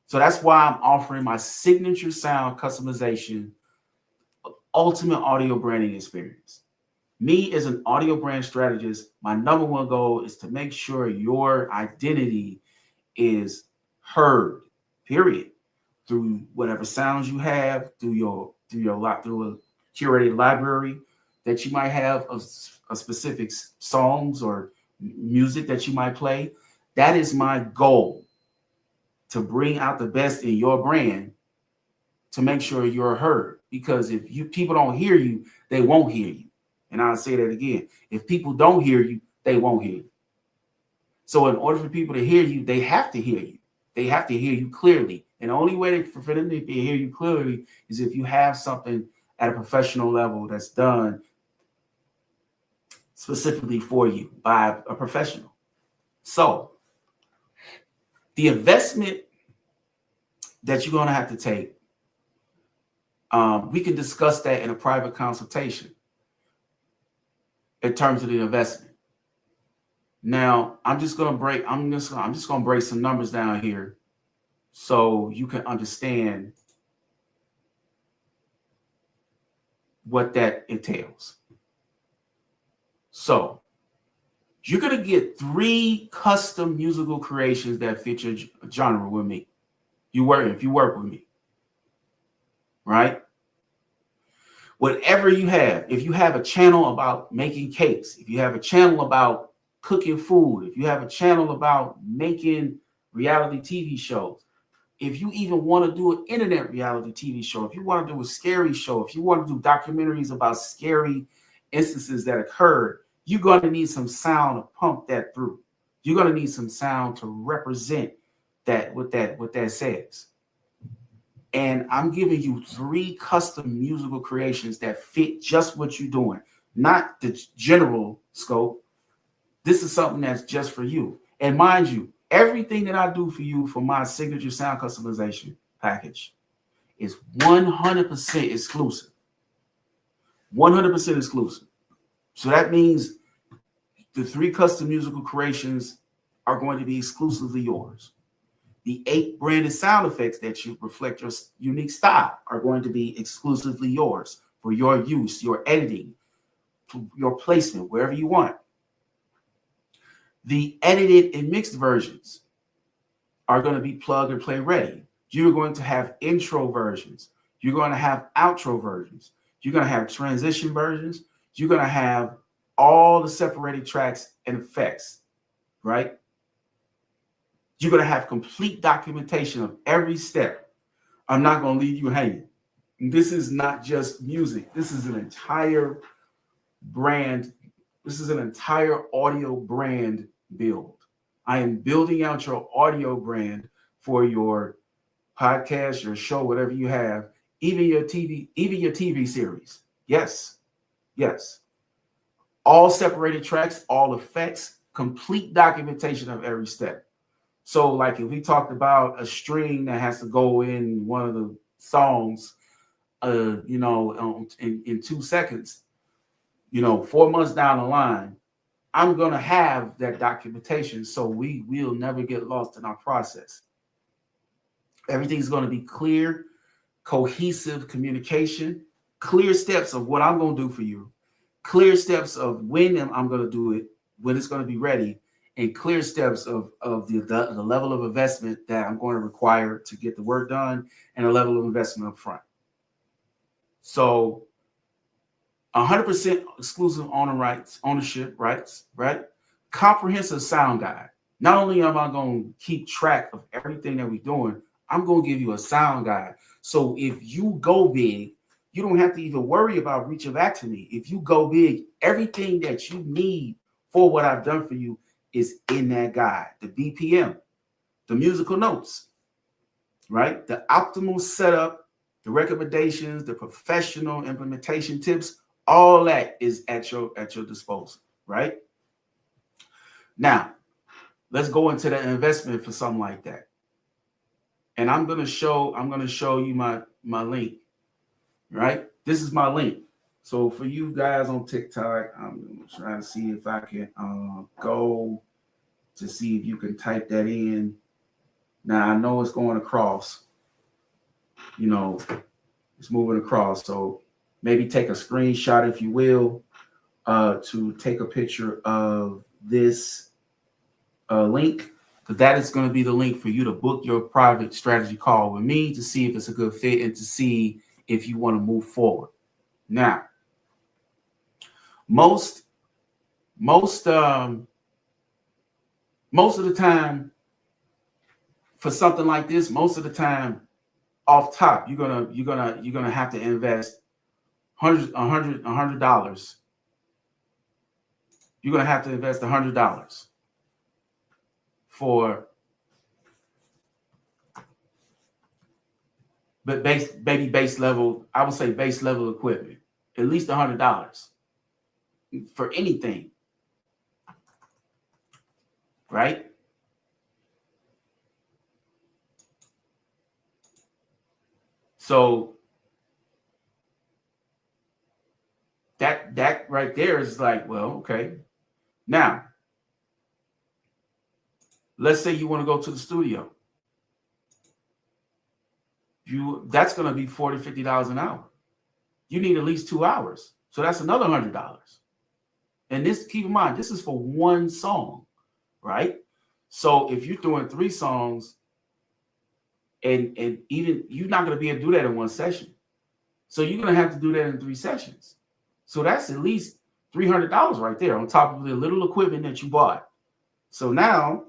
So that's why I'm offering my signature sound customization, ultimate audio branding experience. Me as an audio brand strategist, my number one goal is to make sure your identity is heard, period, through whatever sounds you have, through a curated library that you might have of specific songs or music that you might play. That is my goal, to bring out the best in your brand, to make sure you're heard. Because if people don't hear you, they won't hear you. And I'll say that again. If people don't hear you, they won't hear you. So in order for people to hear you, they have to hear you. They have to hear you clearly. And the only way for them to hear you clearly is if you have something at a professional level that's done specifically for you by a professional. So the investment that you're going to have to take, we can discuss that in a private consultation in terms of the investment. Now, I'm just going to break some numbers down here so you can understand what that entails. So you're going to get 3 custom musical creations that fit your genre with me. If you work with me, right? Whatever you have, if you have a channel about making cakes, if you have a channel about cooking food, if you have a channel about making reality TV shows, if you even want to do an internet reality TV show, if you want to do a scary show, if you want to do documentaries about scary instances that occurred, you're going to need some sound to pump that through. You're going to need some sound to represent what that says. And I'm giving you 3 custom musical creations that fit just what you're doing, not the general scope. This is something that's just for you. And mind you, everything that I do for you for my signature sound customization package is 100% exclusive. 100% exclusive. So that means the 3 custom musical creations are going to be exclusively yours. The 8 branded sound effects that you reflect your unique style are going to be exclusively yours for your use, your editing, your placement, wherever you want. The edited and mixed versions are going to be plug and play ready. You're going to have intro versions. You're going to have outro versions. You're going to have transition versions. You're going to have all the separated tracks and effects, right? You're going to have complete documentation of every step. I'm not going to leave you hanging. This is not just music. This is an entire brand. This is an entire audio brand build. I am building out your audio brand for your podcast, your show, whatever you have, even your TV series. Yes. All separated tracks, all effects, complete documentation of every step. So like if we talked about a string that has to go in one of the songs, in 2 seconds, 4 months down the line, I'm going to have that documentation so we will never get lost in our process. Everything's going to be clear, cohesive communication, clear steps of what I'm going to do for you, clear steps of when I'm going to do it, when it's going to be ready, and clear steps of the level of investment that I'm going to require to get the work done and a level of investment up front. So 100% exclusive ownership rights, right? Comprehensive sound guide. Not only am I going to keep track of everything that we're doing, I'm going to give you a sound guide. So if you go big, you don't have to even worry about reaching back to me. If you go big, everything that you need for what I've done for you is in that guide. The BPM, the musical notes, right? The optimal setup, the recommendations, the professional implementation tips, all that is at your disposal, right? Now, let's go into the investment for something like that. And I'm gonna show you my link, right? this is my link. So for you guys on TikTok, I'm trying to see if I can go to see if you can type that in. Now I know it's going across. You know, it's moving across. So maybe take a screenshot, if you will, to take a picture of this link, because that is going to be the link for you to book your private strategy call with me to see if it's a good fit and to see if you want to move forward. Now, most of the time for something like this, most of the time off top, you're gonna have to invest $100. You're gonna have to invest $100 for base level. I would say base level equipment, at least $100 for anything, right? So that right there is like, well, okay. Now, let's say you want to go to the studio. That's going to be $40, $50 an hour. You need at least 2 hours. So that's another $100. And this, keep in mind, this is for one song, right? So if you're doing 3 songs, and even you're not going to be able to do that in one session. So you're going to have to do that in 3 sessions. So that's at least $300 right there on top of the little equipment that you bought. So now,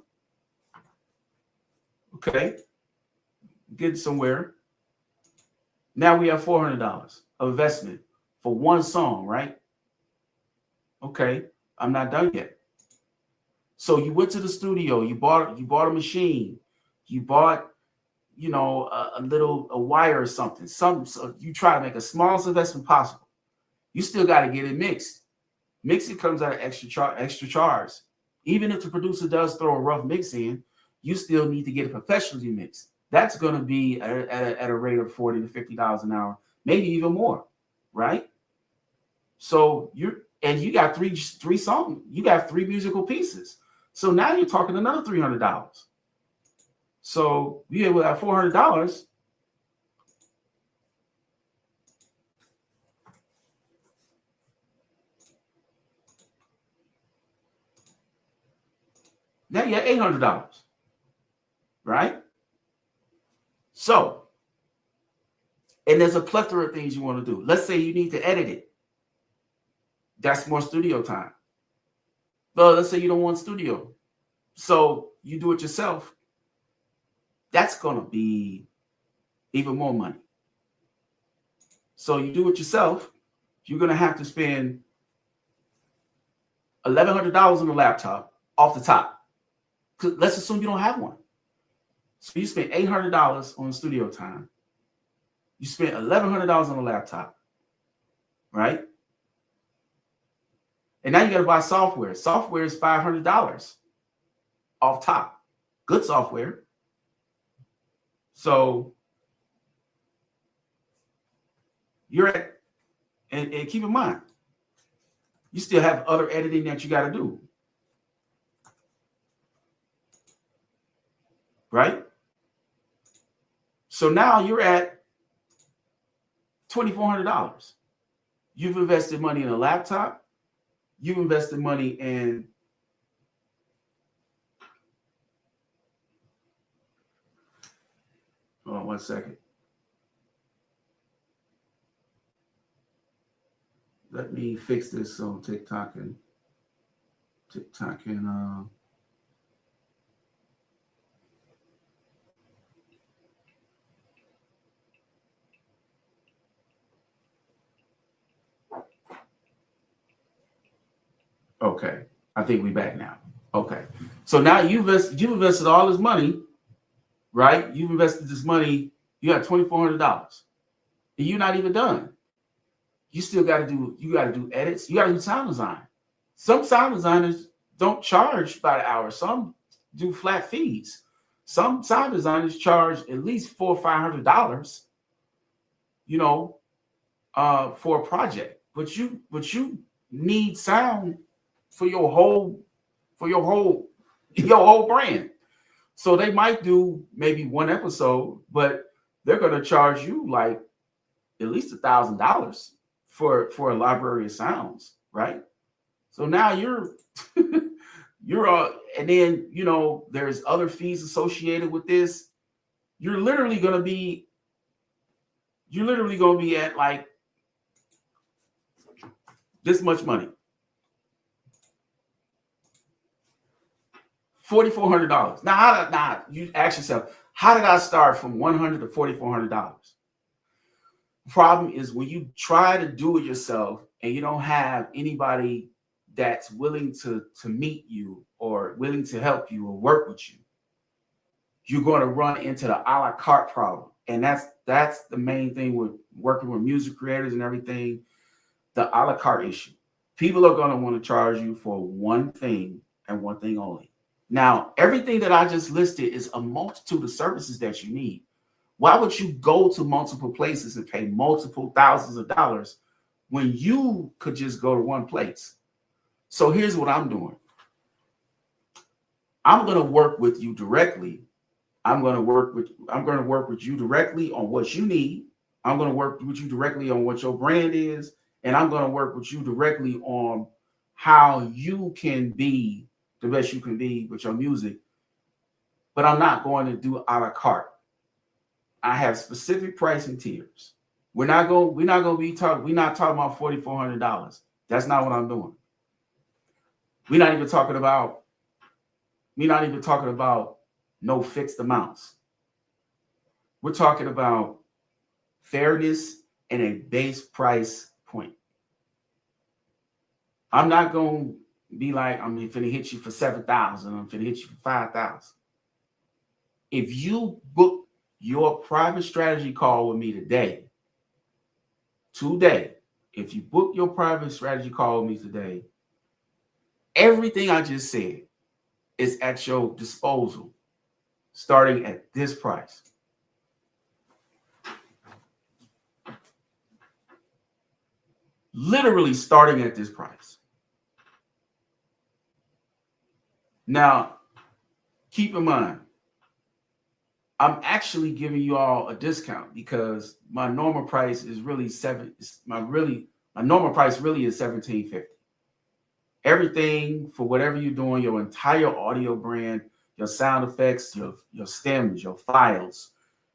okay, get somewhere. Now we have $400 of investment for one song, right? Okay, I'm not done yet. So you went to the studio, you bought a machine, you bought, you know, a wire or something. So you try to make a smallest investment possible. You still got to get it mixed. Mixing comes at an extra charge. Even if the producer does throw a rough mix in, you still need to get it professionally mixed. That's going to be at a rate of $40 to $50 an hour, maybe even more, right? So you got three songs, you got 3 musical pieces. So now you're talking another $300. So you will have $400. Now you have $800, right? So, and there's a plethora of things you want to do. Let's say you need to edit it. That's more studio time. Well, let's say you don't want studio. So you do it yourself. That's going to be even more money. So you do it yourself. You're going to have to spend $1,100 on the laptop off the top. Let's assume you don't have one. So you spend $800 on studio time. You spent $1,100 on the laptop, right? And now you got to buy software. Software is $500 off top. Good software. So you're at, and keep in mind, you still have other editing that you got to do, right? So now you're at $2,400. You've invested money in a laptop. You've invested money in hold on 1 second. Let me fix this on TikTok and okay. I think we're back now. Okay. So now you've invested all this money, right? You've invested this money. You got $2,400. And you're not even done. You still got to do edits. You got to do sound design. Some sound designers don't charge by the hour. Some do flat fees. Some sound designers charge at least $400 or $500. You know, for a project, but you need sound for your whole for your whole brand. So they might do maybe one episode, but they're gonna charge you like at least $1,000 for a library of sounds, right? So now you're and then there's other fees associated with this. You're literally gonna be at like this much money, $4,400. Now you ask yourself, how did I start from 100 to $4,400? Problem is when you try to do it yourself and you don't have anybody that's willing to meet you or willing to help you or work with you, you're going to run into the a la carte problem. And that's the main thing with working with music creators and everything, the a la carte issue. People are going to want to charge you for one thing and one thing only. Now, everything that I just listed is a multitude of services that you need. Why would you go to multiple places and pay multiple thousands of dollars when you could just go to one place? So here's what I'm doing. I'm going to work with you directly. I'm going to work with you directly on what you need. I'm going to work with you directly on what your brand is, and I'm going to work with you directly on how you can be the best you can be with your music. But I'm not going to do a la carte. I have specific pricing tiers. We're not talking about $4,400. That's not what I'm doing. We're not even talking about no fixed amounts. We're talking about fairness and a base price point. I'm not going to be like, I'm going to hit you for $7,000. I'm going to hit you for $5,000. If you book your private strategy call with me today, if you book your private strategy call with me today, everything I just said is at your disposal, starting at this price. Literally starting at this price. Now, keep in mind, I'm actually giving you all a discount because my normal price is really my normal price really is $1,750. Everything for whatever you're doing, your entire audio brand, your sound effects, your stems, your files,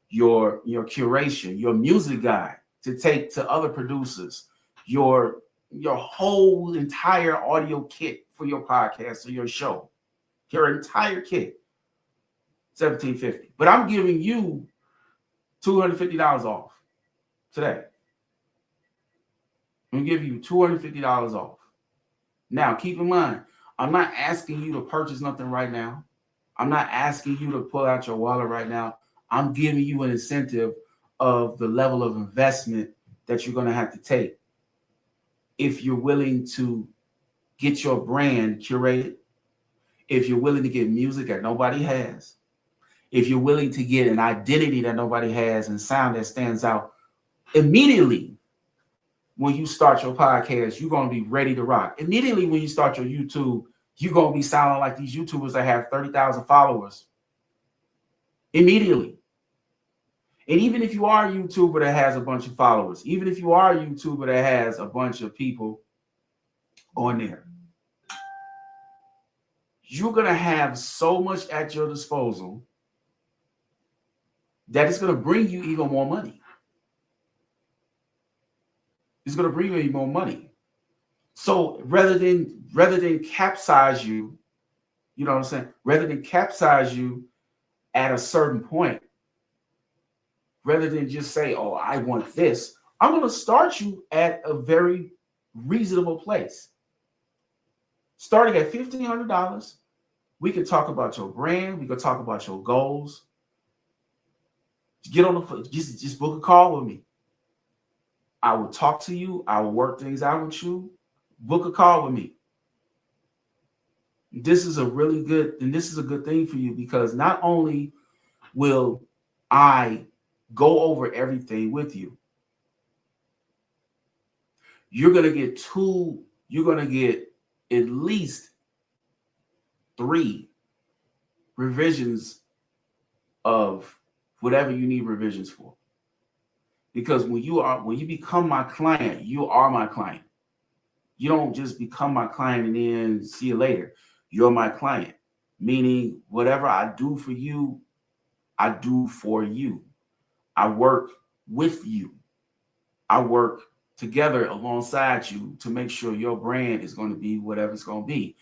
your curation, your music guide to take to other producers, your whole entire audio kit for your podcast or your show, your entire kit, $1,750. But I'm giving you $250 off today. I'm giving you $250 off. Now, keep in mind, I'm not asking you to purchase nothing right now. I'm not asking you to pull out your wallet right now. I'm giving you an incentive of the level of investment that you're going to have to take if you're willing to get your brand curated, if you're willing to get music that nobody has, if you're willing to get an identity that nobody has and sound that stands out. Immediately when you start your podcast, you're going to be ready to rock. Immediately when you start your YouTube, you're going to be sounding like these YouTubers that have 30,000 followers. Immediately. And even if you are a YouTuber that has a bunch of followers, even if you are a YouTuber that has a bunch of people on there, you're going to have so much at your disposal that it's going to bring you even more money. It's going to bring you even more money. So rather than capsize you, you know what I'm saying? Rather than capsize you at a certain point, rather than just say, oh, I want this, I'm going to start you at a very reasonable place. Starting at $1,500, we can talk about your brand. We can talk about your goals. Get on the phone, just book a call with me. I will talk to you. I will work things out with you. Book a call with me. This is a good thing for you because not only will I go over everything with you, you're gonna get two, you're gonna get at least three revisions of whatever you need revisions for. Because when you become my client, you are my client. You don't just become my client and then see you later. You're my client, meaning whatever I do for you, I do for you. I work with you. I work together alongside you to make sure your brand is going to be whatever it's going to be.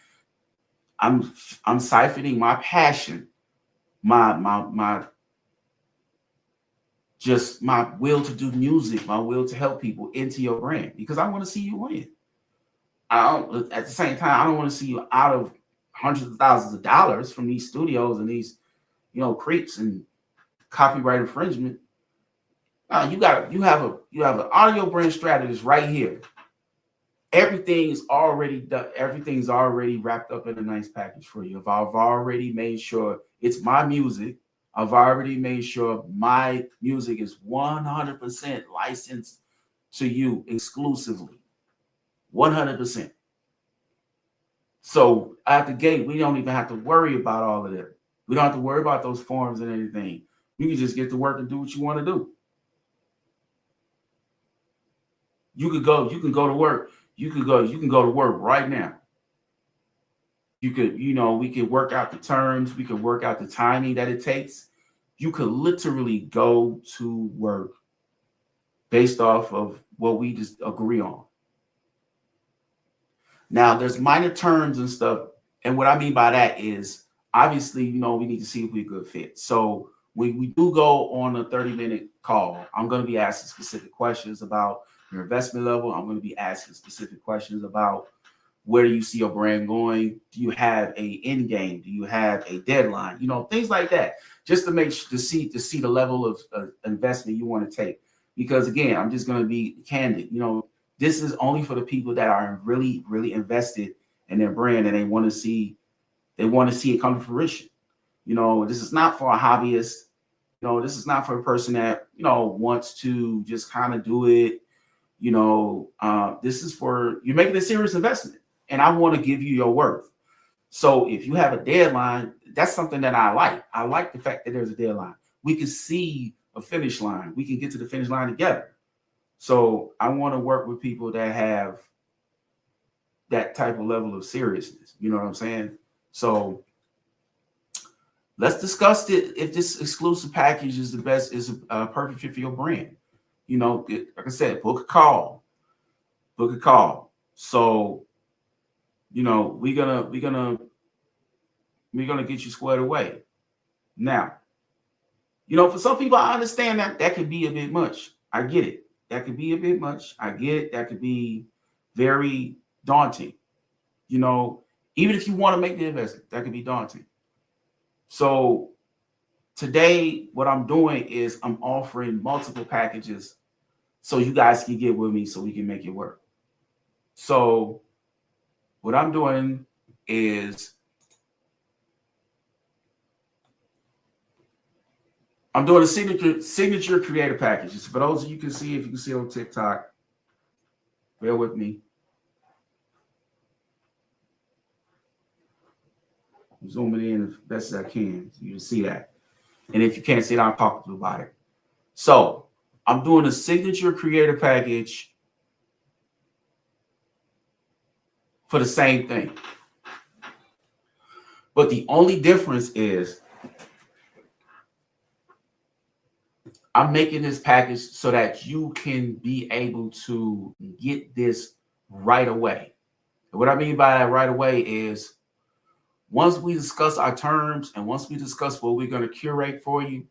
I'm I'm siphoning my passion, my just my will to do music, my will to help people into your brand because I want to see you win. I don't, at the same time, I don't want to see you out of hundreds of thousands of dollars from these studios and these, creeps and copyright infringement. You have an audio brand strategist right here. Everything's already done. Everything's already wrapped up in a nice package for you. If I've already made sure it's my music, I've already made sure my music is 100% licensed to you exclusively. 100%. So at the gate, we don't even have to worry about all of that. We don't have to worry about those forms and anything. You can just get to work and do what you want to do. You can go to work. You can go to work right now. We could work out the terms, we could work out the timing that it takes. You could literally go to work based off of what we just agree on. Now, there's minor terms and stuff. And what I mean by that is obviously, we need to see if we're a good fit. So when we do go on a 30-minute call, I'm going to be asking specific questions about your investment level. I'm going to be asking specific questions about where do you see your brand going? Do you have a end game? Do you have a deadline? Things like that, just to see the level of investment you want to take. Because again, I'm just going to be candid. This is only for the people that are really, really invested in their brand and they want to see it come to fruition. This is not for a hobbyist. This is not for a person that, wants to just kind of do it. This is for you're making a serious investment and I want to give you your worth. So if you have a deadline, that's something that I like. I like the fact that there's a deadline. We can see a finish line. We can get to the finish line together. So I want to work with people that have that type of level of seriousness. You know what I'm saying? So let's discuss it. If this exclusive package is the best, is a perfect fit for your brand. Like I said, book a call. So, we're gonna get you squared away. Now, for some people, I understand that could be a bit much. I get it. That could be a bit much. I get it. That could be very daunting. Even if you want to make the investment, that could be daunting. So today, what I'm doing is I'm offering multiple packages so you guys can get with me so we can make it work. So what I'm doing is I'm doing a signature creator packages. For those of you can see, if you can see on TikTok, bear with me. I'm zooming in as best as I can so you can see that. And if you can't see it, I'll talk to you about it. So I'm doing a signature creator package for the same thing. But the only difference is I'm making this package so that you can be able to get this right away. And what I mean by that right away is once we discuss our terms and once we discuss what we're going to curate for you,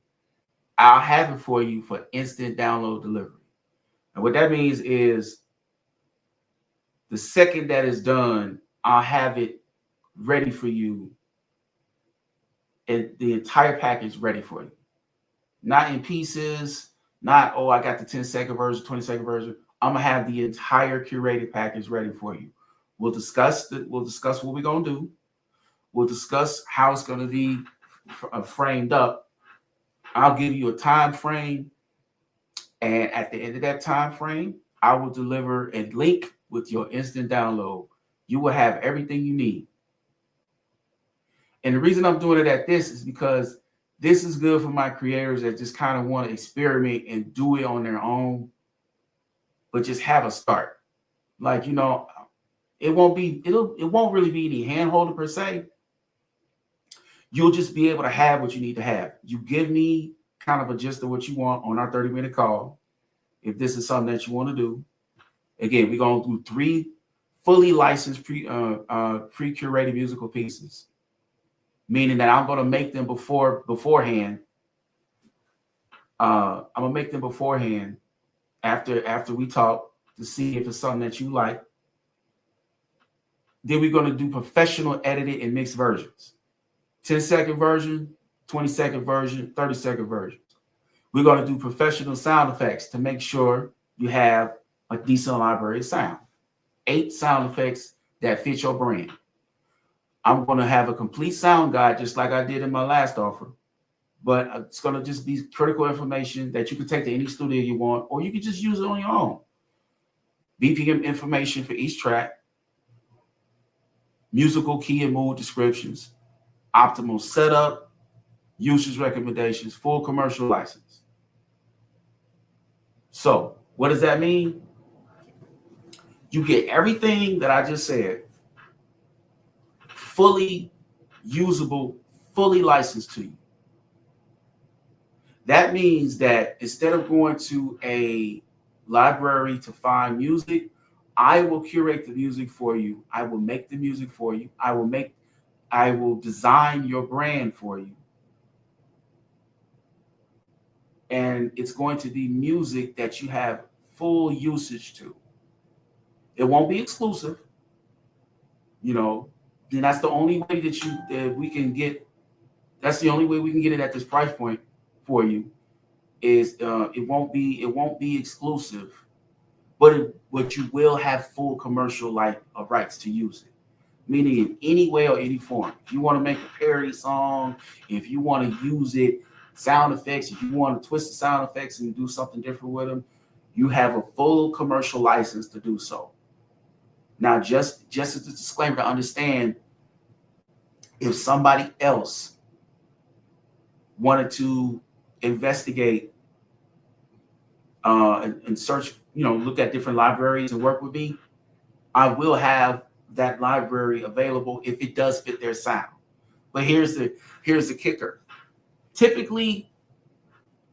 I'll have it for you for instant download delivery. And what that means is the second that is done, I'll have it ready for you and the entire package ready for you. Not in pieces, not, I got the 10-second version, 20-second version. I'm going to have the entire curated package ready for you. We'll discuss what we're going to do. We'll discuss how it's going to be framed up. I'll give you a time frame. And at the end of that time frame, I will deliver a link with your instant download. You will have everything you need. And the reason I'm doing it at this is because this is good for my creators that just kind of want to experiment and do it on their own, but just have a start. Like, it won't really be any hand holding per se. You'll just be able to have what you need to have. You give me kind of a gist of what you want on our 30-minute call. If this is something that you want to do, again, we're going to do 3 fully licensed pre-curated musical pieces, meaning that I'm going to make them beforehand. I'm gonna make them beforehand after we talk to see if it's something that you like. Then we're gonna do professional edited and mixed versions. 10-second version, 20-second version, 30-second versions. We're going to do professional sound effects to make sure you have a decent library of sound. 8 sound effects that fit your brand. I'm going to have a complete sound guide just like I did in my last offer, but it's going to just be critical information that you can take to any studio you want, or you can just use it on your own. BPM information for each track, musical key and mood descriptions, optimal setup, usage recommendations, full commercial license. So what does that mean? You get everything that I just said, fully usable, fully licensed to you. That means that instead of going to a library to find music, I will curate the music for you. I will make the music for you. I will design your brand for you. And it's going to be music that you have full usage to. It won't be exclusive. Then that's the only way that we can get. That's the only way we can get it at this price point for you. Is it won't be exclusive, but you will have full commercial rights to use it. Meaning in any way or any form. If you want to make a parody song, if you want to use it, sound effects, if you want to twist the sound effects and do something different with them, you have a full commercial license to do so. Now, just as a disclaimer to understand, if somebody else wanted to investigate and search, look at different libraries and work with me, I will have that library available if it does fit their sound. But here's the kicker. Typically,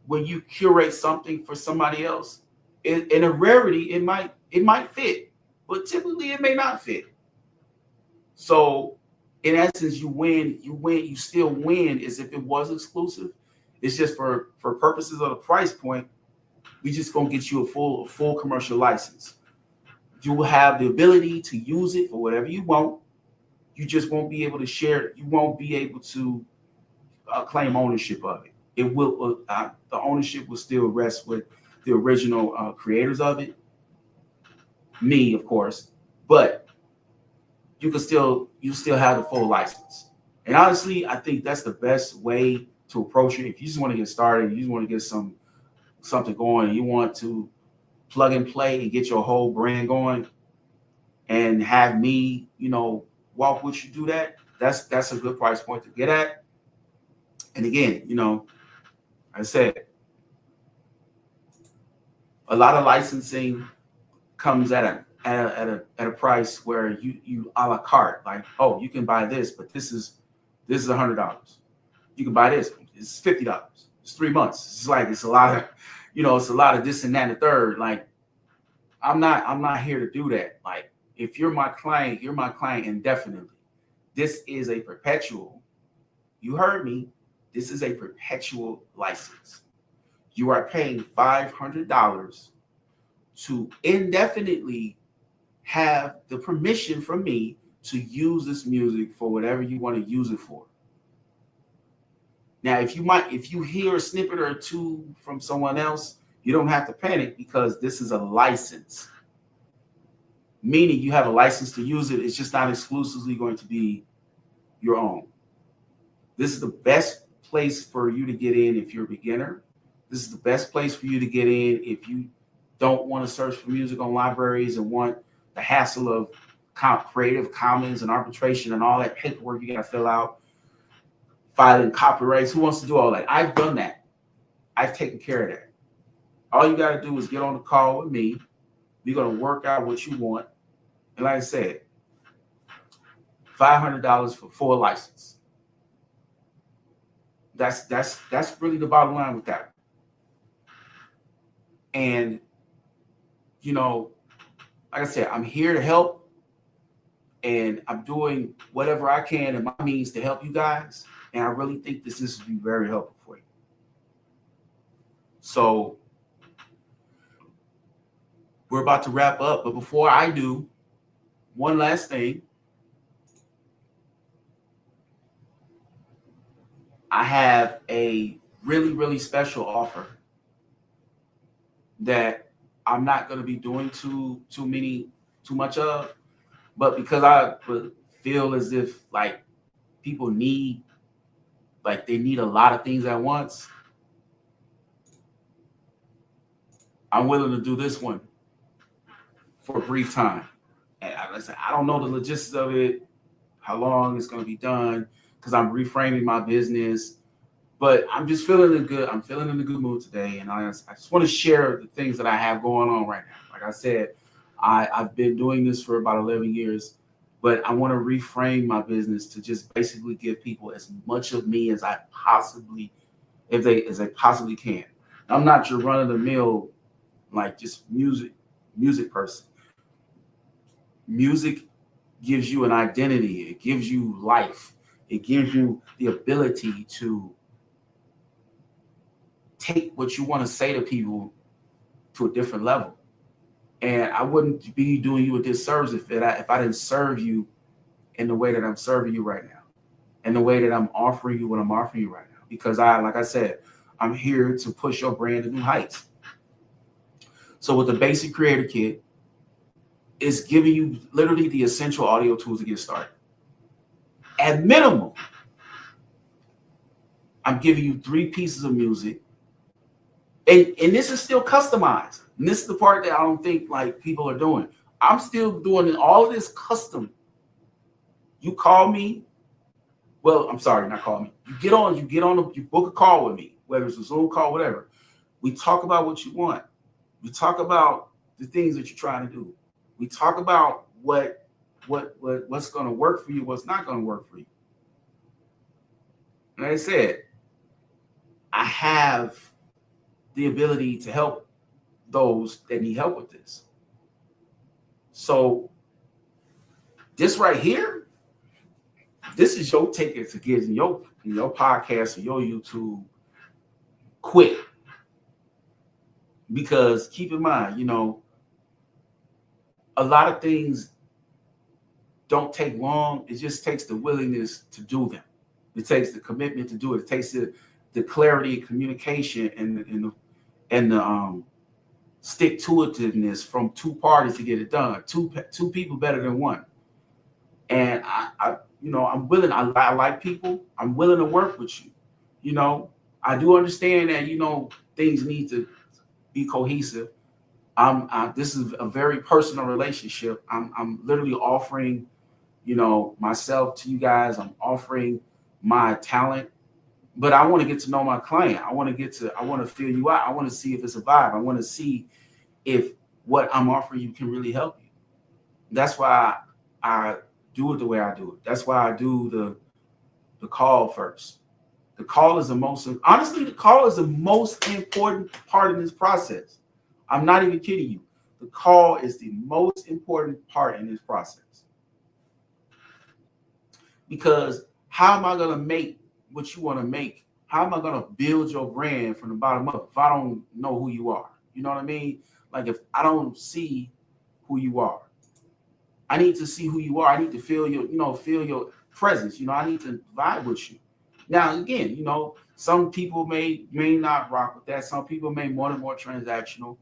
when you curate something for somebody else, in a rarity, it might fit, but typically it may not fit. So in essence, you still win as if it was exclusive. It's just for purposes of the price point, we just gonna get you a full commercial license. You will have the ability to use it for whatever you want. You just won't be able to share it. You won't be able to claim ownership of it. It will the ownership will still rest with the original creators of it, me of course, but you still have the full license. And honestly, I think that's the best way to approach it. If you just want to get started, you just want to get something going, and you want to plug and play and get your whole brand going, and have me, walk with you do that. That's a good price point to get at. And again, I said, a lot of licensing comes at a price where you a la carte, like, oh, you can buy this, but this is $100. You can buy this, it's $50. It's 3 months. It's a lot of, it's a lot of this and that and the third. Like, I'm not here to do that. Like, if you're my client, you're my client indefinitely. This is a perpetual. You heard me. This is a perpetual license. You are paying $500 to indefinitely have the permission from me to use this music for whatever you want to use it for. Now, if you hear a snippet or two from someone else, you don't have to panic, because this is a license. Meaning you have a license to use it. It's just not exclusively going to be your own. This is the best place for you to get in if you're a beginner. This is the best place for you to get in if you don't want to search for music on libraries and want the hassle of Creative Commons and arbitration and all that paperwork you got to fill out, filing copyrights. Who wants to do all that? I've done that. I've taken care of that. All you got to do is get on the call with me. We're going to work out what you want. And like I said, $500 for a license. That's really the bottom line with that. And, you know, like I said, I'm here to help. And I'm doing whatever I can in my means to help you guys. And I really think this will be very helpful for you. So we're about to wrap up. But before I do, one last thing. I have a really, really special offer that I'm not going to be doing too much of. But because I feel as if like people need, like they need a lot of things at once, I'm willing to do this one for a brief time. And I don't know the logistics of it, how long it's going to be done, because I'm reframing my business. But I'm just feeling good. I'm feeling in a good mood today. And I just want to share the things that I have going on right now. Like I said, I've been doing this for about 11 years, but I want to reframe my business to just basically give people as much of me as I possibly, as I possibly can. I'm not your run of the mill, like just music person. Music gives you an identity. It gives you life. It gives you the ability to take what you want to say to people to a different level. And I wouldn't be doing you a disservice if I didn't serve you in the way that I'm serving you right now, in the way that I'm offering you what I'm offering you right now. Because like I said, I'm here to push your brand to new heights. So with the basic creator kit, it's giving you literally the essential audio tools to get started. At minimum, I'm giving you 3 pieces of music. And this is still customized. And this is the part that I don't think like people are doing. I'm still doing all of this custom. You call me. Well, I'm sorry, not call me. You book a call with me, whether it's a Zoom call, whatever. We talk about what you want. We talk about the things that you're trying to do. We talk about what's going to work for you, what's not going to work for you. Like I said, I have the ability to help those that need help with this. So this right here, this is your ticket to get in your podcast or your YouTube quick. Because keep in mind, a lot of things don't take long. It just takes the willingness to do them. It takes the commitment to do it. It takes the clarity and communication and the stick-to-itiveness from 2 parties to get it done. Two people better than one. And I'm willing. I like people. I'm willing to work with you. I do understand that things need to be cohesive. This is a very personal relationship. I'm literally offering, myself to you guys. I'm offering my talent, but I want to get to know my client. I want to feel you out. I want to see if it's a vibe. I want to see if what I'm offering you can really help you. That's why I do it the way I do it. That's why I do the call first. The call is the most important part in this process. I'm not even kidding you. The call is the most important part in this process. Because how am I going to make what you want to make? How am I going to build your brand from the bottom up if I don't know who you are? You know what I mean? Like if I don't see who you are, I need to see who you are. I need to feel your presence. I need to vibe with you. Now, again, some people may not rock with that. Some people may want it more transactional.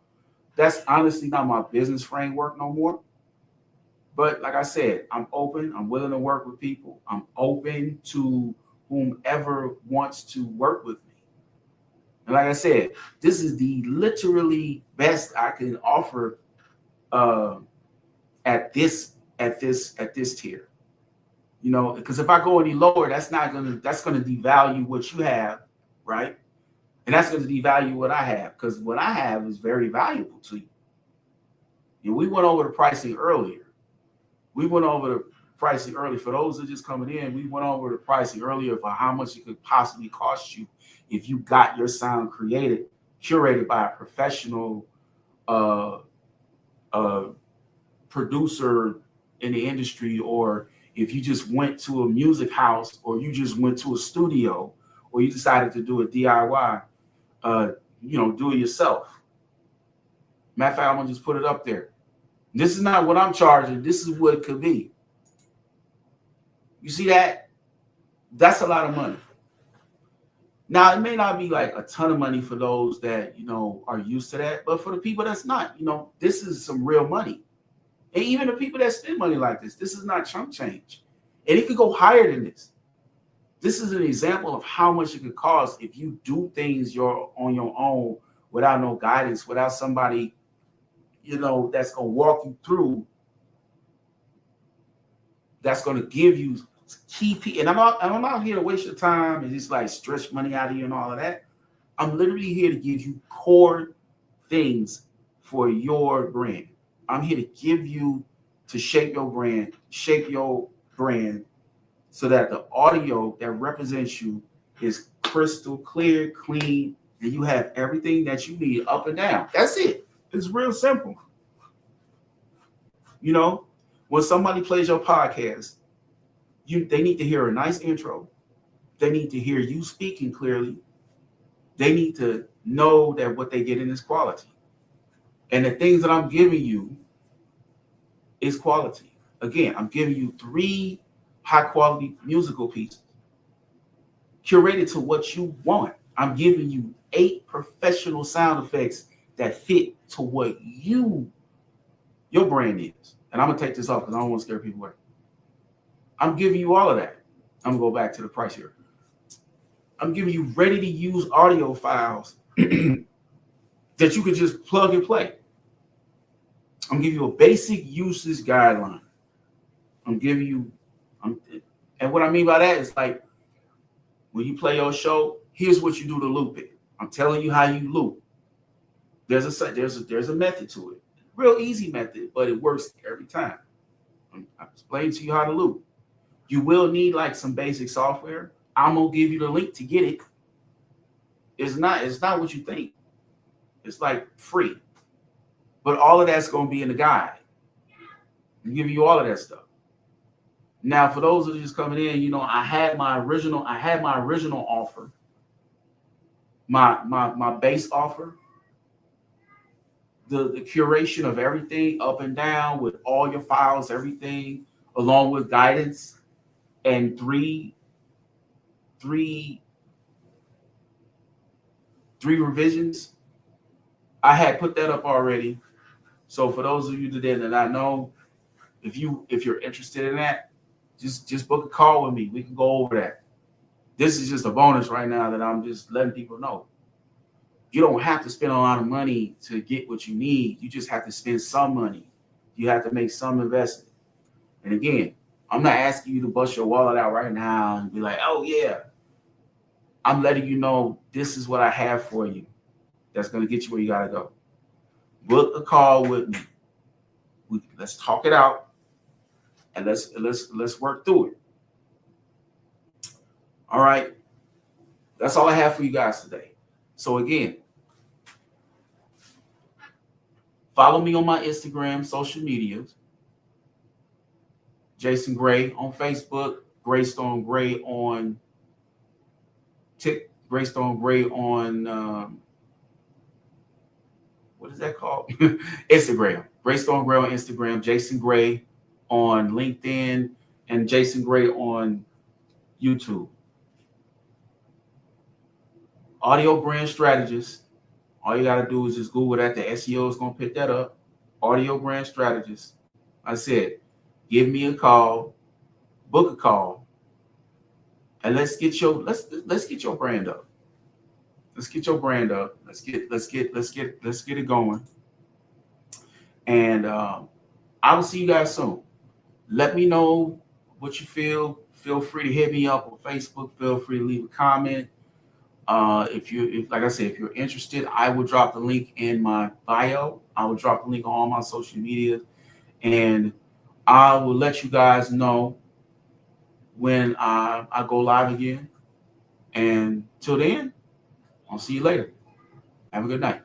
That's honestly not my business framework no more. But like I said, I'm open. I'm willing to work with people. I'm open to whomever wants to work with me. And like I said, this is the literally best I can offer uh, at this tier. You know, because if I go any lower, that's gonna devalue what you have, right? And that's gonna devalue what I have, because what I have is very valuable to you. And we went over the pricing earlier. We went over the pricing earlier. For those that are just coming in, we went over the pricing earlier for how much it could possibly cost you if you got your sound curated by a professional uh, uh, producer in the industry, or if you just went to a music house, or you just went to a studio, or you decided to do a DIY, uh, do it yourself. Matter of fact, I'm gonna just put it up there. This is not what I'm charging. This is what it could be. You see that? That's a lot of money. Now, it may not be like a ton of money for those that, are used to that, but for the people that's not, this is some real money. And even the people that spend money like this is not chump change. And it could go higher than this. This is an example of how much it could cost if you do things on your own, without no guidance, without somebody, that's going to walk you through, that's going to give you key. And I'm not here to waste your time and just like stretch money out of you and all of that. I'm literally here to give you core things for your brand. I'm here to give you, to shape your brand so that the audio that represents you is crystal clear, clean, and you have everything that you need up and down. That's it. It's real simple. When somebody plays your podcast, they need to hear a nice intro. They need to hear you speaking clearly. They need to know that what they get in is quality. And the things that I'm giving you is quality. Again, I'm giving you 3 high quality musical pieces curated to what you want. I'm giving you 8 professional sound effects that fit to what your brand is. And I'm going to take this off because I don't want to scare people away. I'm giving you all of that. I'm going to go back to the price here. I'm giving you ready to use audio files that you can just plug and play. I'm giving you a basic usage guideline. And what I mean by that is like, when you play your show, here's what you do to loop it. I'm telling you how you loop. There's a method to it. Real easy method, but it works every time. I'm explaining to you how to loop. You will need like some basic software. I'm gonna give you the link to get it. It's not what you think. It's like free. But all of that's gonna be in the guide. I'm giving you all of that stuff. Now, for those of you just coming in, I had my original offer, my base offer, the curation of everything up and down with all your files, everything, along with guidance, and three revisions. I had put that up already. So for those of you that I know, if you're interested in that, just book a call with me. We can go over that. This is just a bonus right now that I'm just letting people know. You don't have to spend a lot of money to get what you need. You just have to spend some money. You have to make some investment. And again, I'm not asking you to bust your wallet out right now and be like, oh yeah. I'm letting you know this is what I have for you that's going to get you where you got to go. Book a call with me. Let's talk it out, and let's work through it. All right. That's all I have for you guys today. So again, follow me on my Instagram, social medias. Jason Gray on Facebook, Greystone Gray on Greystone Gray on what is that called? Instagram. Greystone Gray on Instagram, Jason Gray on LinkedIn, and Jason Gray on YouTube. Audio brand strategist. All you got to do is just Google that. The SEO is going to pick that up. Audio brand strategist. I said, give me a call, book a call, and let's get your brand up. Let's get your brand up. Let's get it going. And I will see you guys soon. Let me know what you feel. Feel free to hit me up on Facebook. Feel free to leave a comment. If like I said, if you're interested, I will drop the link in my bio. I will drop the link on all my social media, and I will let you guys know when I go live again. And till then, I'll see you later. Have a good night.